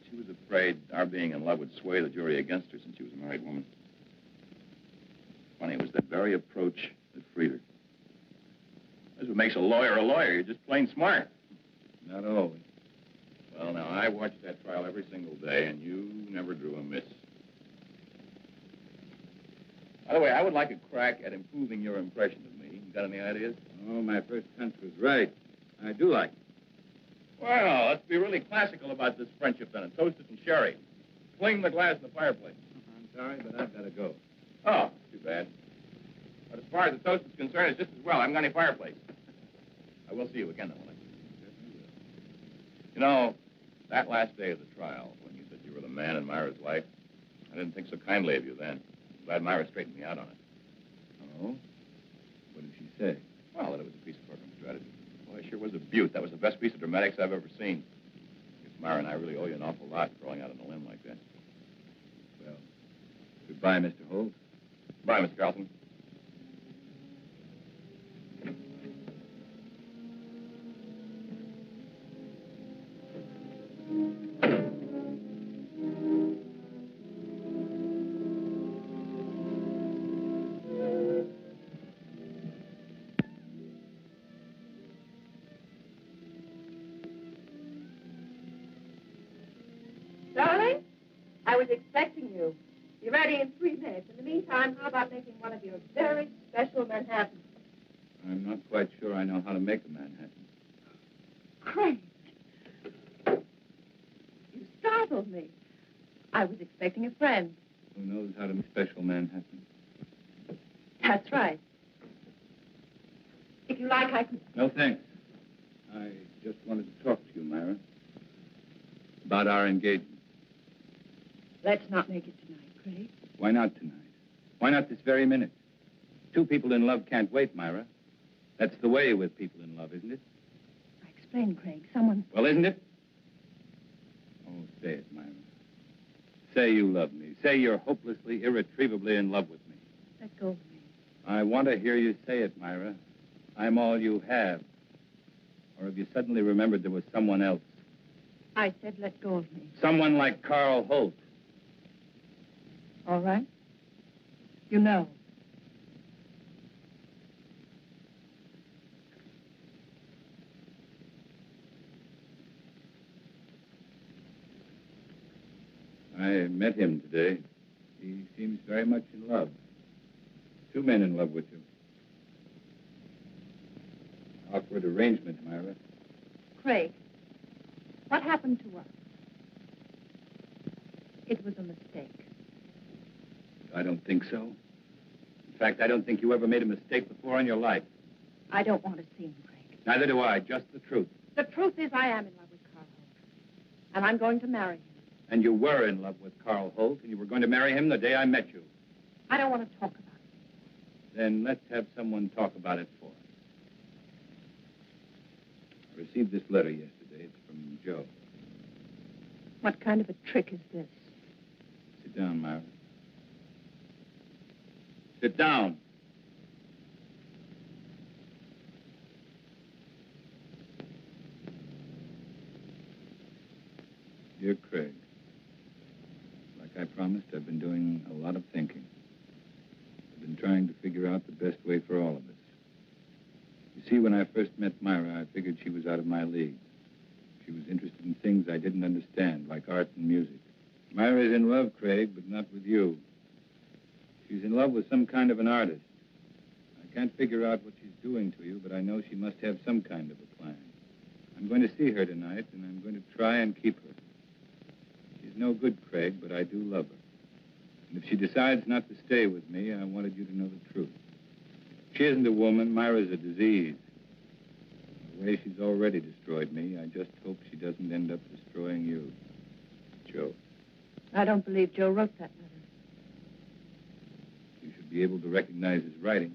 she was afraid our being in love would sway the jury against her since she was a married woman. Funny, it was that very approach that freed her. That's what makes a lawyer a lawyer. You're just plain smart. Not always. Well, now, I watched that trial every single day, and you never drew a miss. By the way, I would like a crack at improving your impression of me. You got any ideas? Oh, my first hunch was right. I do like it. Well, let's be really classical about this friendship, then, and toast it in sherry. Fling the glass in the fireplace. I'm sorry, but I've got to go. Oh, too bad. But as far as the toast is concerned, it's just as well. I haven't got any fireplace. I will see you again, though, won't I? You know, that last day of the trial, when you said you were the man in Myra's life, I didn't think so kindly of you then. I'm glad Myra straightened me out on it. Oh? What did she say? Well, that it was a piece of program strategy. Well, it sure was a beaut. That was the best piece of dramatics I've ever seen. I guess Myra and I really owe you an awful lot for going out on a limb like that. Well, Goodbye, Mr. Holt. Bye, Mr. Carlson. Darling, I was expecting you. Be ready in 3 minutes. In the meantime, how about making one of your very special Manhattans? I'm not quite sure I know how to make a Manhattan. Craig, you startled me. I was expecting a friend. Who knows how to make special Manhattan? That's right. If you like, I could... No, thanks. I just wanted to talk to you, Myra, about our engagement. Let's not make it tonight, Craig. Why not tonight? Why not this very minute? 2 people in love can't wait, Myra. That's the way with people in love, isn't it? I explained, Craig. Someone... Well, isn't it? Oh, say it, Myra. Say you love me. Say you're hopelessly, irretrievably in love with me. Let go of me. I want to hear you say it, Myra. I'm all you have. Or have you suddenly remembered there was someone else? I said let go of me. Someone like Carl Holt. All right? You know. I met him today. He seems very much in love. 2 men in love with you. Awkward arrangement, Myra. Craig, what happened to us? It was a mistake. I don't think so. In fact, I don't think you ever made a mistake before in your life. I don't want to see him, Craig. Neither do I. Just the truth. The truth is I am in love with Carl Holt. And I'm going to marry him. And you were in love with Carl Holt, and you were going to marry him the day I met you. I don't want to talk about it. Then let's have someone talk about it for us. I received this letter yesterday. It's from Joe. What kind of a trick is this? Sit down, Myra. Sit down. Dear Craig, like I promised, I've been doing a lot of thinking. I've been trying to figure out the best way for all of us. You see, when I first met Myra, I figured she was out of my league. She was interested in things I didn't understand, like art and music. Myra's in love, Craig, but not with you. She's in love with some kind of an artist. I can't figure out what she's doing to you, but I know she must have some kind of a plan. I'm going to see her tonight, and I'm going to try and keep her. She's no good, Craig, but I do love her. And if she decides not to stay with me, I wanted you to know the truth. She isn't a woman. Myra's a disease. The way she's already destroyed me, I just hope she doesn't end up destroying you. Joe. I don't believe Joe wrote that letter. You should be able to recognize his writing.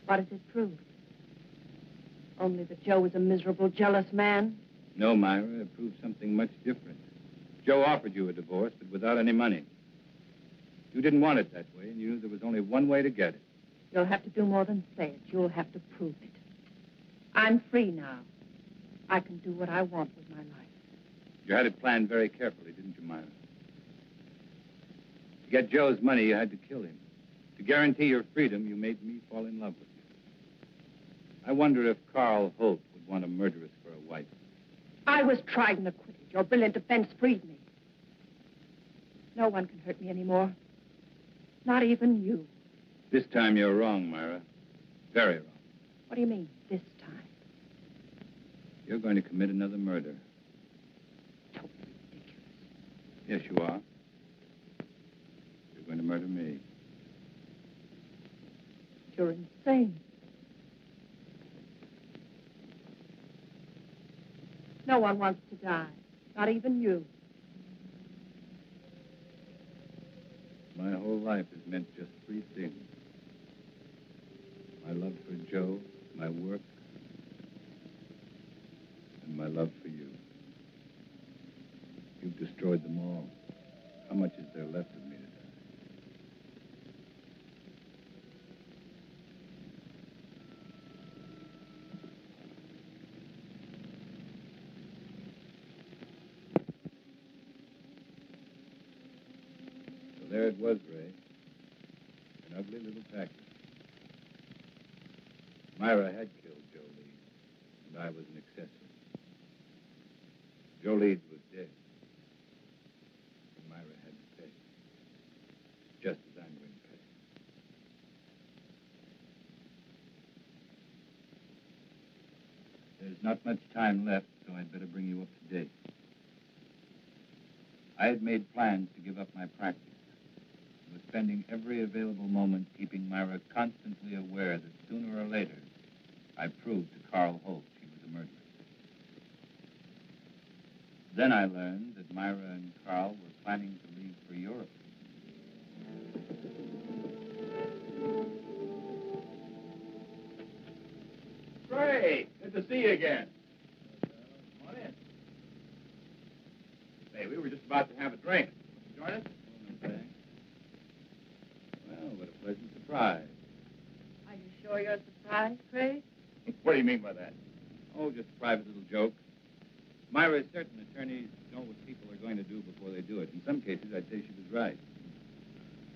What does it prove? Only that Joe was a miserable, jealous man? No, Myra, it proves something much different. Joe offered you a divorce, but without any money. You didn't want it that way, and you knew there was only one way to get it. You'll have to do more than say it. You'll have to prove it. I'm free now. I can do what I want with my life. You had it planned very carefully, didn't you, Myra? To get Joe's money, you had to kill him. To guarantee your freedom, you made me fall in love with you. I wonder if Carl Holt would want a murderess for a wife. I was tried and acquitted. Your brilliant defense freed me. No one can hurt me anymore. Not even you. This time you're wrong, Myra. Very wrong. What do you mean, this time? You're going to commit another murder. Totally ridiculous. Yes, you are. You're going to murder me. You're insane. No one wants to die. Not even you. My whole life has meant just 3 things. My love for Joe, my work, and my love for you. destroyed them all. How much is there left of me to die? So there it was, Ray. An ugly little package. Myra had killed Joe Leeds, and I was an accessory. Joe Leeds was dead. And Myra had to pay. Just as I'm going to pay. There's not much time left, so I'd better bring you up to date. I had made plans to give up my practice. I was spending every available moment keeping Myra constantly aware that sooner or later, I proved to Carl Holt she was a murderer. Then I learned that Myra and Carl were planning to leave for Europe. Great. Good to see you again. Come on in. Hey, we were just about to have a drink. Join us? Okay. Well, what a pleasant surprise. Are you sure you're surprised, Craig? What do you mean by that? Oh, just a private little joke. Myra, certain attorneys know what people are going to do before they do it. In some cases, I'd say she was right.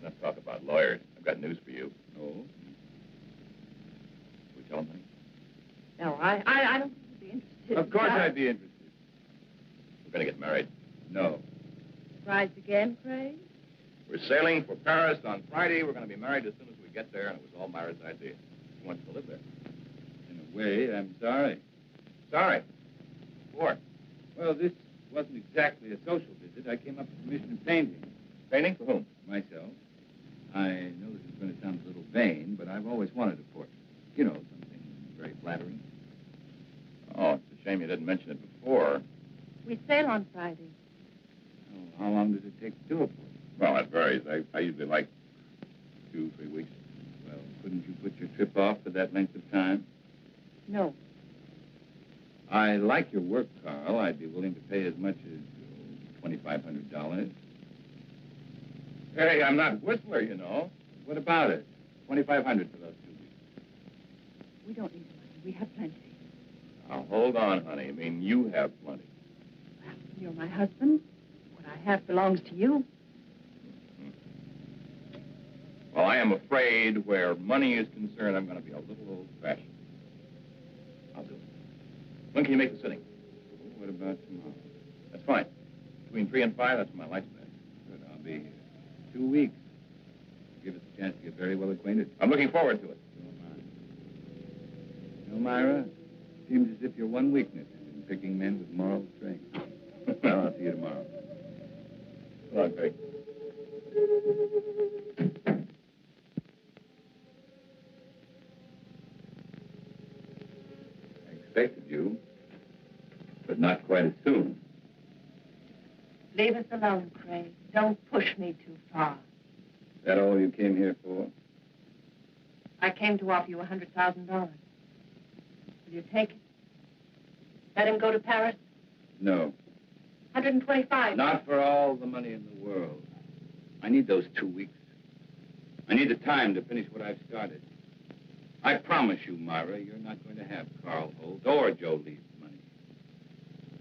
Let's talk about lawyers. I've got news for you. Oh? We tell them, honey? No, I don't think you'd be interested. Of course I'd be interested. We're going to get married. No. Surprised again, Craig? We're sailing for Paris on Friday. We're going to be married as soon as we get there, and it was all Myra's idea. She wants to live there. In a way, I'm sorry. Sorry. What? Well, this wasn't exactly a social visit. I came up to commission painting. Painting for whom? Myself. I know this is going to sound a little vain, but I've always wanted a portrait. You know, something very flattering. Oh, it's a shame you didn't mention it before. We sail on Friday. Oh, how long does it take to do a portrait? Well, that varies. I usually like 2-3 weeks. Well, couldn't you put your trip off for that length of time? No. I like your work, Carl. I'd be willing to pay as much as $2,500. Hey, I'm not Whistler, you know. What about it? $2,500 for those 2 weeks. We don't need money. We have plenty. Now, hold on, honey. I mean, you have plenty. Well, you're my husband. What I have belongs to you. Well, I am afraid where money is concerned, I'm going to be a little old-fashioned. I'll do it. When can you make the sitting? What about tomorrow? That's fine. Between 3 and 5, that's when my light's back. Good, I'll be here. 2 weeks. Give us a chance to get very well acquainted. I'm looking forward to it. So am I. You know, Myra, it seems as if your one weakness is in picking men with moral strength. Well, I'll see you tomorrow. Come on, Craig. I expected you, but not quite as soon. Leave us alone, Craig. Don't push me too far. Is that all you came here for? I came to offer you $100,000. Will you take it? Let him go to Paris? No. 125. Not for all the money in the world. I need those 2 weeks. I need the time to finish what I've started. I promise you, Myra, you're not going to have Carl Holt or Joe Lee's money.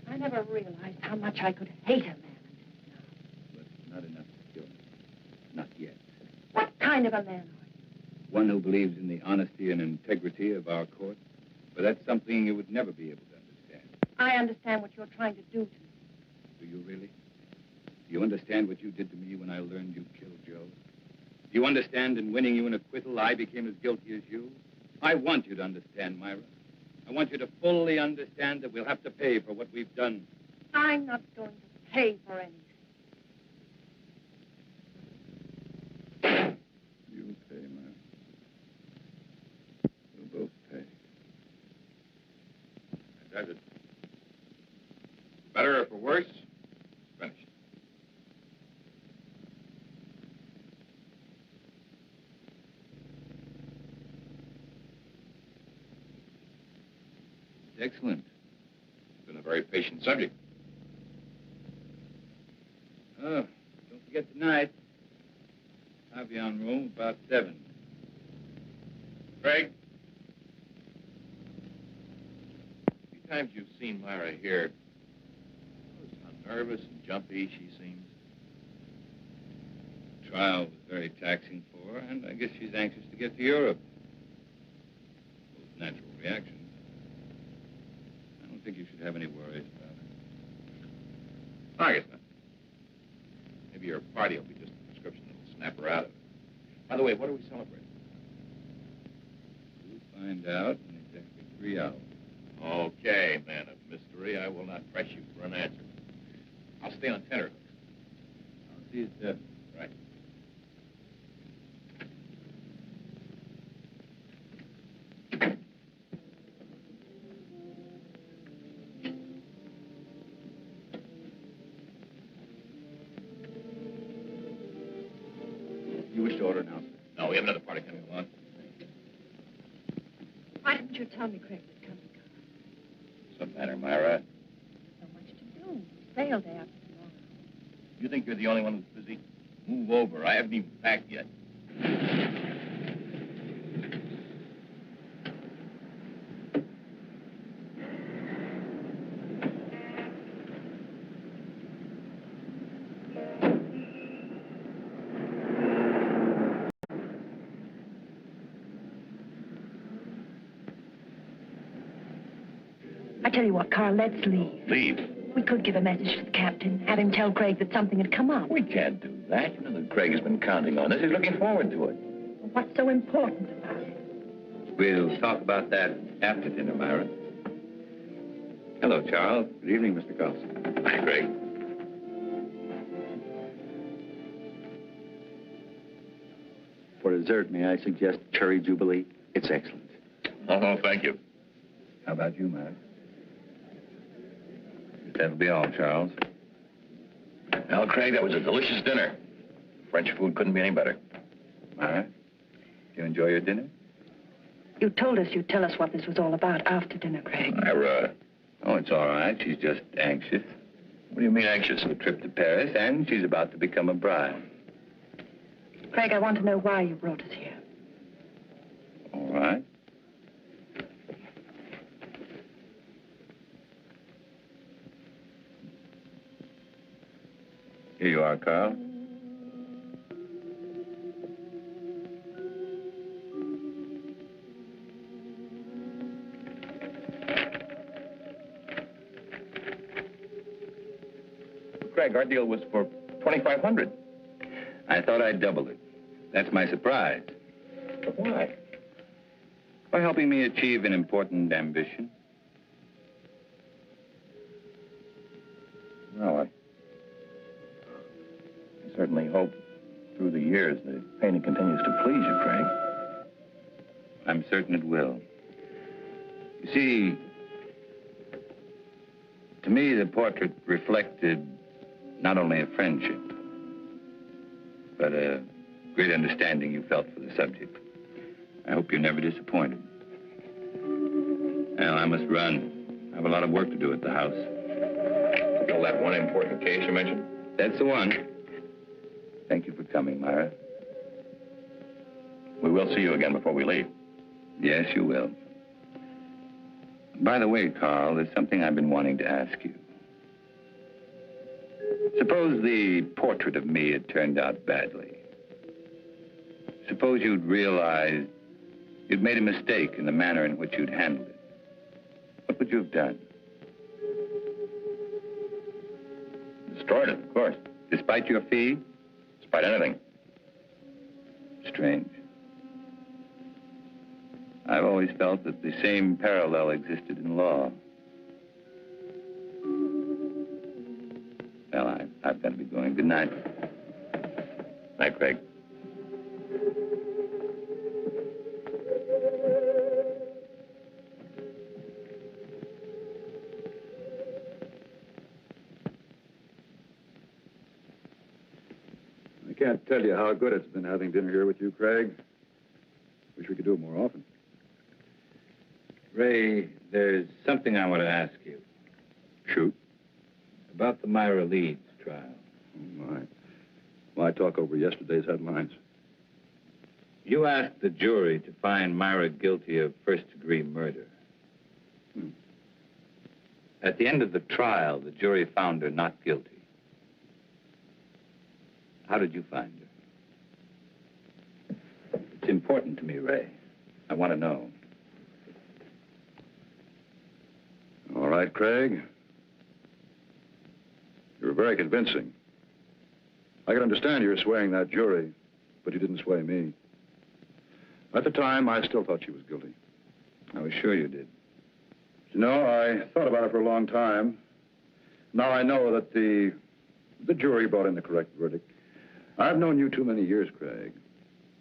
I never realized how much I could hate a man until now. But not enough to kill me. Not yet. What kind of a man are you? One who believes in the honesty and integrity of our court. But that's something you would never be able to understand. I understand what you're trying to do to me. Do you really? Do you understand what you did to me when I learned you killed Joe? Do you understand in winning you an acquittal, I became as guilty as you? I want you to understand, Myra. I want you to fully understand that we'll have to pay for what we've done. I'm not going to pay for anything. You'll pay, Myra. We'll both pay. That does it. Better or for worse, it's finished. Excellent. It's been a very patient subject. get tonight. I'll be on room about 7. Craig? Few times you've seen Myra here. Notice how nervous and jumpy she seems. Trial was very taxing for her, and I guess she's anxious to get to Europe. Those natural reactions. I don't think you should have any worries about her. I guess not. Maybe your party will be just a prescription that'll snap her out of it. By the way, what are we celebrating? We'll find out in exactly 3 hours. Okay, man of mystery. I will not press you for an answer. I'll stay on tenterhooks. I'll see you at 7. Right. You wish to order now, sir? No, we have another party coming along. Why didn't you tell me Craig was coming? What's the matter, Myra? So much to do. Sale day after tomorrow. You think you're the only one who's busy? Move over. I haven't even packed yet. I tell you what, Carl, let's leave. Leave? We could give a message to the captain, have him tell Craig that something had come up. We can't do that. You know that Craig has been counting on us. He's looking forward to it. What's so important about it? We'll talk about that after dinner, Myra. Hello, Charles. Good evening, Mr. Carlson. Hi, Craig. For dessert, may I suggest cherry jubilee? It's excellent. Oh, thank you. How about you, Myra? That'll be all, Charles. Well, Craig, that was a delicious dinner. French food couldn't be any better. Myra, do you enjoy your dinner? You told us you'd tell us what this was all about after dinner, Craig. Myra. Oh, it's all right. She's just anxious. What do you mean anxious? A trip to Paris, and she's about to become a bride. Craig, I want to know why you brought us here. All right. Here you are, Carl. Craig, our deal was for $2,500. I thought I'd double it. That's my surprise. But why? For helping me achieve an important ambition. Well, I certainly hope through the years the painting continues to please you, Craig. I'm certain it will. You see, to me, the portrait reflected not only a friendship, but a great understanding you felt for the subject. I hope you're never disappointed. Well, I must run. I have a lot of work to do at the house. Still that one important case you mentioned? That's the one. Thank you for coming, Myra. We will see you again before we leave. Yes, you will. By the way, Carl, there's something I've been wanting to ask you. Suppose the portrait of me had turned out badly. Suppose you'd realized you'd made a mistake in the manner in which you'd handled it. What would you have done? Destroyed it, of course. Despite your fee? Despite anything. Strange. I've always felt that the same parallel existed in law. Well, I've got to be going. Good night. Night, Craig. I can't tell you how good it's been having dinner here with you, Craig. Wish we could do it more often. Ray, there's something I want to ask you. Shoot. About the Myra Leeds trial. Oh, my. I talk over yesterday's headlines. You asked the jury to find Myra guilty of first-degree murder. At the end of the trial, the jury found her not guilty. How did you find her? It's important to me, Ray. I want to know. All right, Craig. You were very convincing. I can understand you're swaying that jury, but you didn't sway me. At the time, I still thought she was guilty. I was sure you did. You know, I thought about it for a long time. Now I know that the jury brought in the correct verdict. I've known you too many years, Craig.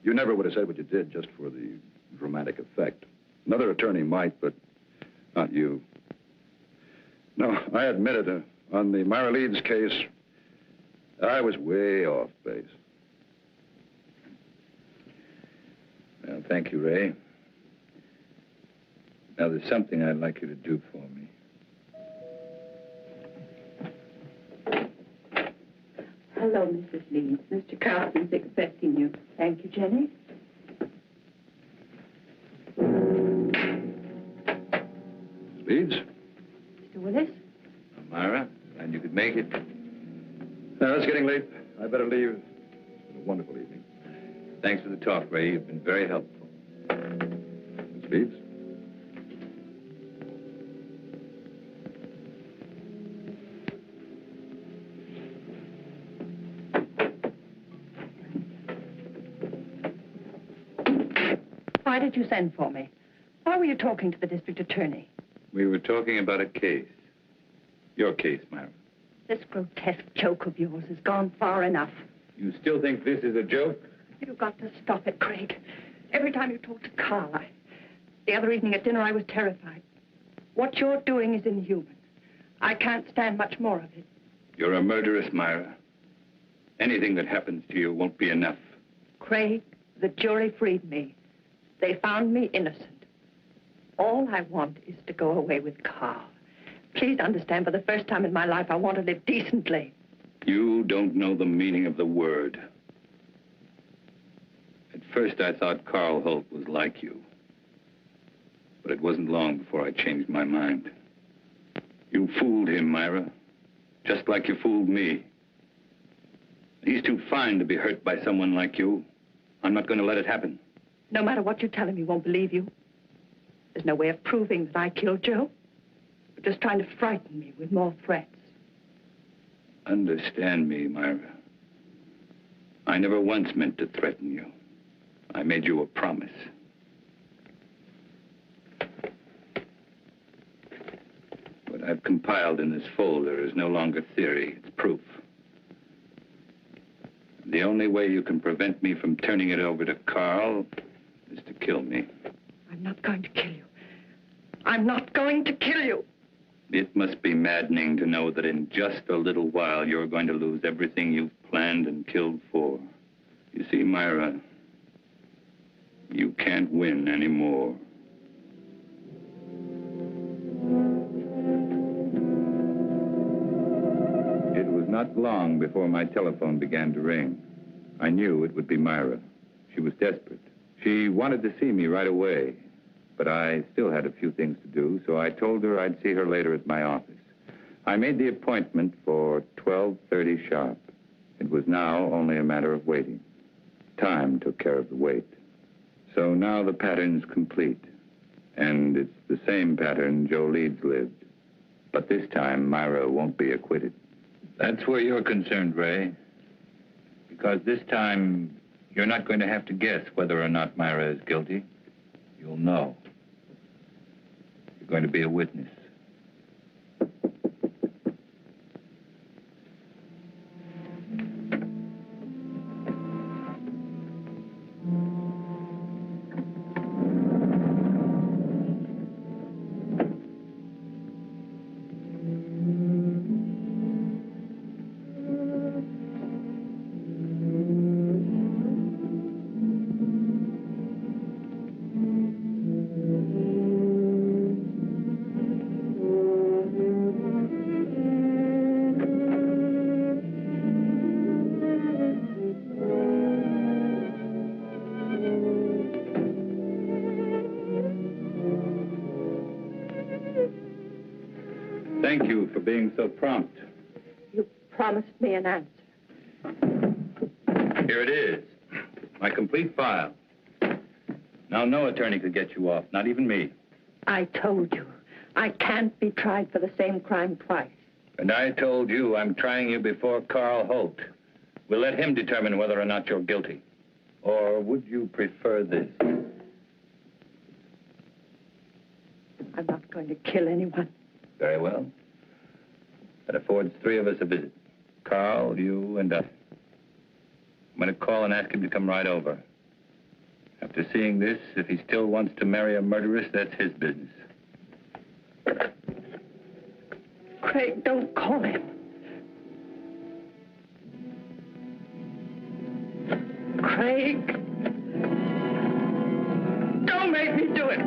You never would have said what you did just for the dramatic effect. Another attorney might, but not you. No, I admit it. On the Myra Leeds case, I was way off base. Well, thank you, Ray. Now, there's something I'd like you to do for me. Hello, Mrs. Leeds. Mr. Carlson's expecting you. Thank you, Jenny. Leeds? Mr. Willis? Myra, glad you could make it. Now, it's getting late. I better leave. It's been a wonderful evening. Thanks for the talk, Ray. You've been very helpful. Miss Leeds? Why did you send for me? Why were you talking to the district attorney? We were talking about a case. Your case, Myra. This grotesque joke of yours has gone far enough. You still think this is a joke? You've got to stop it, Craig. Every time you talk to Carl, the other evening at dinner, I was terrified. What you're doing is inhuman. I can't stand much more of it. You're a murderess, Myra. Anything that happens to you won't be enough. Craig, the jury freed me. They found me innocent. All I want is to go away with Carl. Please understand, for the first time in my life, I want to live decently. You don't know the meaning of the word. At first, I thought Carl Holt was like you. But it wasn't long before I changed my mind. You fooled him, Myra. Just like you fooled me. He's too fine to be hurt by someone like you. I'm not going to let it happen. No matter what you tell him, he won't believe you. There's no way of proving that I killed Joe. You're just trying to frighten me with more threats. Understand me, Myra. I never once meant to threaten you. I made you a promise. What I've compiled in this folder is no longer theory, it's proof. The only way you can prevent me from turning it over to Carl is to kill me. I'm not going to kill you. I'm not going to kill you. It must be maddening to know that in just a little while you're going to lose everything you've planned and killed for. You see, Myra, you can't win anymore. It was not long before my telephone began to ring. I knew it would be Myra. She was desperate. She wanted to see me right away, but I still had a few things to do, so I told her I'd see her later at my office. I made the appointment for 12:30 sharp. It was now only a matter of waiting. Time took care of the wait. So now the pattern's complete, and it's the same pattern Joe Leeds lived. But this time, Myra won't be acquitted. That's where you're concerned, Ray. Because this time, you're not going to have to guess whether or not Myra is guilty. You'll know. You're going to be a witness. thank you for being so prompt. You promised me an answer. Here it is. My complete file. Now, no attorney could get you off, not even me. I told you, I can't be tried for the same crime twice. And I told you I'm trying you before Carl Holt. We'll let him determine whether or not you're guilty. Or would you prefer this? I'm not going to kill anyone. Very well. That affords three of us a visit. Carl, you, and I. I'm going to call and ask him to come right over. After seeing this, if he still wants to marry a murderess, that's his business. Craig, don't call him. Craig. Don't make me do it.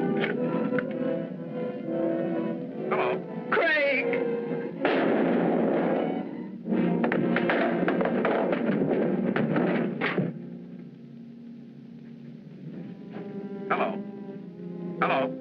Hello. Craig. Hello. Hello.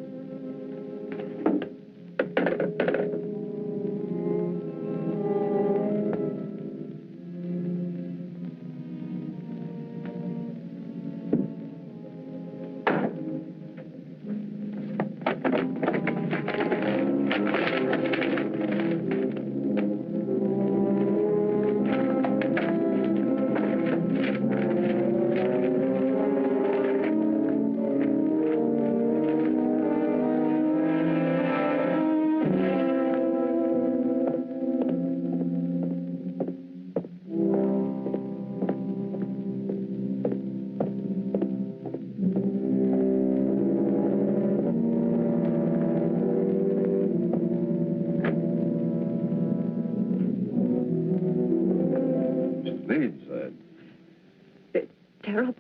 It's terrible.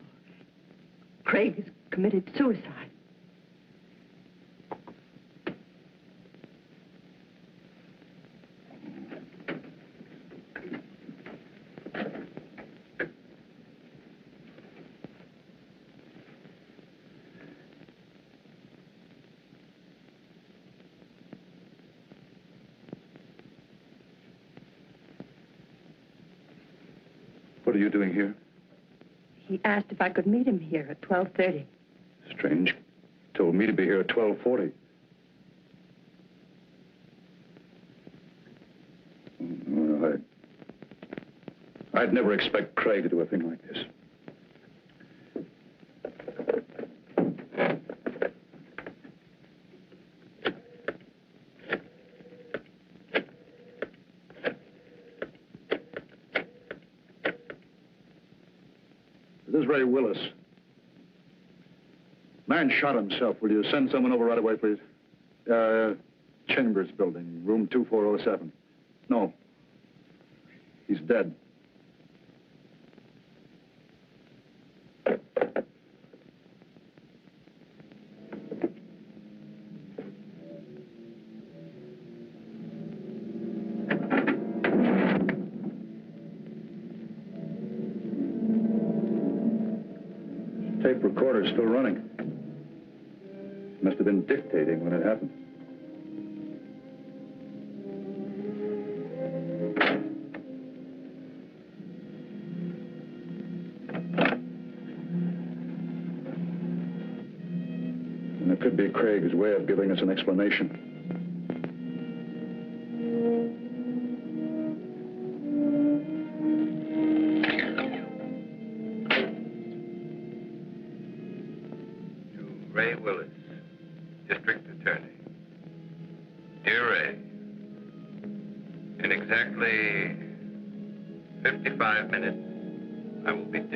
Craig has committed suicide. What are you doing here? He asked if I could meet him here at 12:30. Strange. Told me to be here at 12:40. Well, I'd never expect Craig to do a thing like this. This is Ray Willis. Man shot himself. Will you send someone over right away, please? Chambers building, room 2407. No. He's dead. Tape recorder's still running. Must have been dictating when it happened. And it could be Craig's way of giving us an explanation. Ray Willis, District Attorney. Dear Ray, in exactly 55 minutes, I will be dead.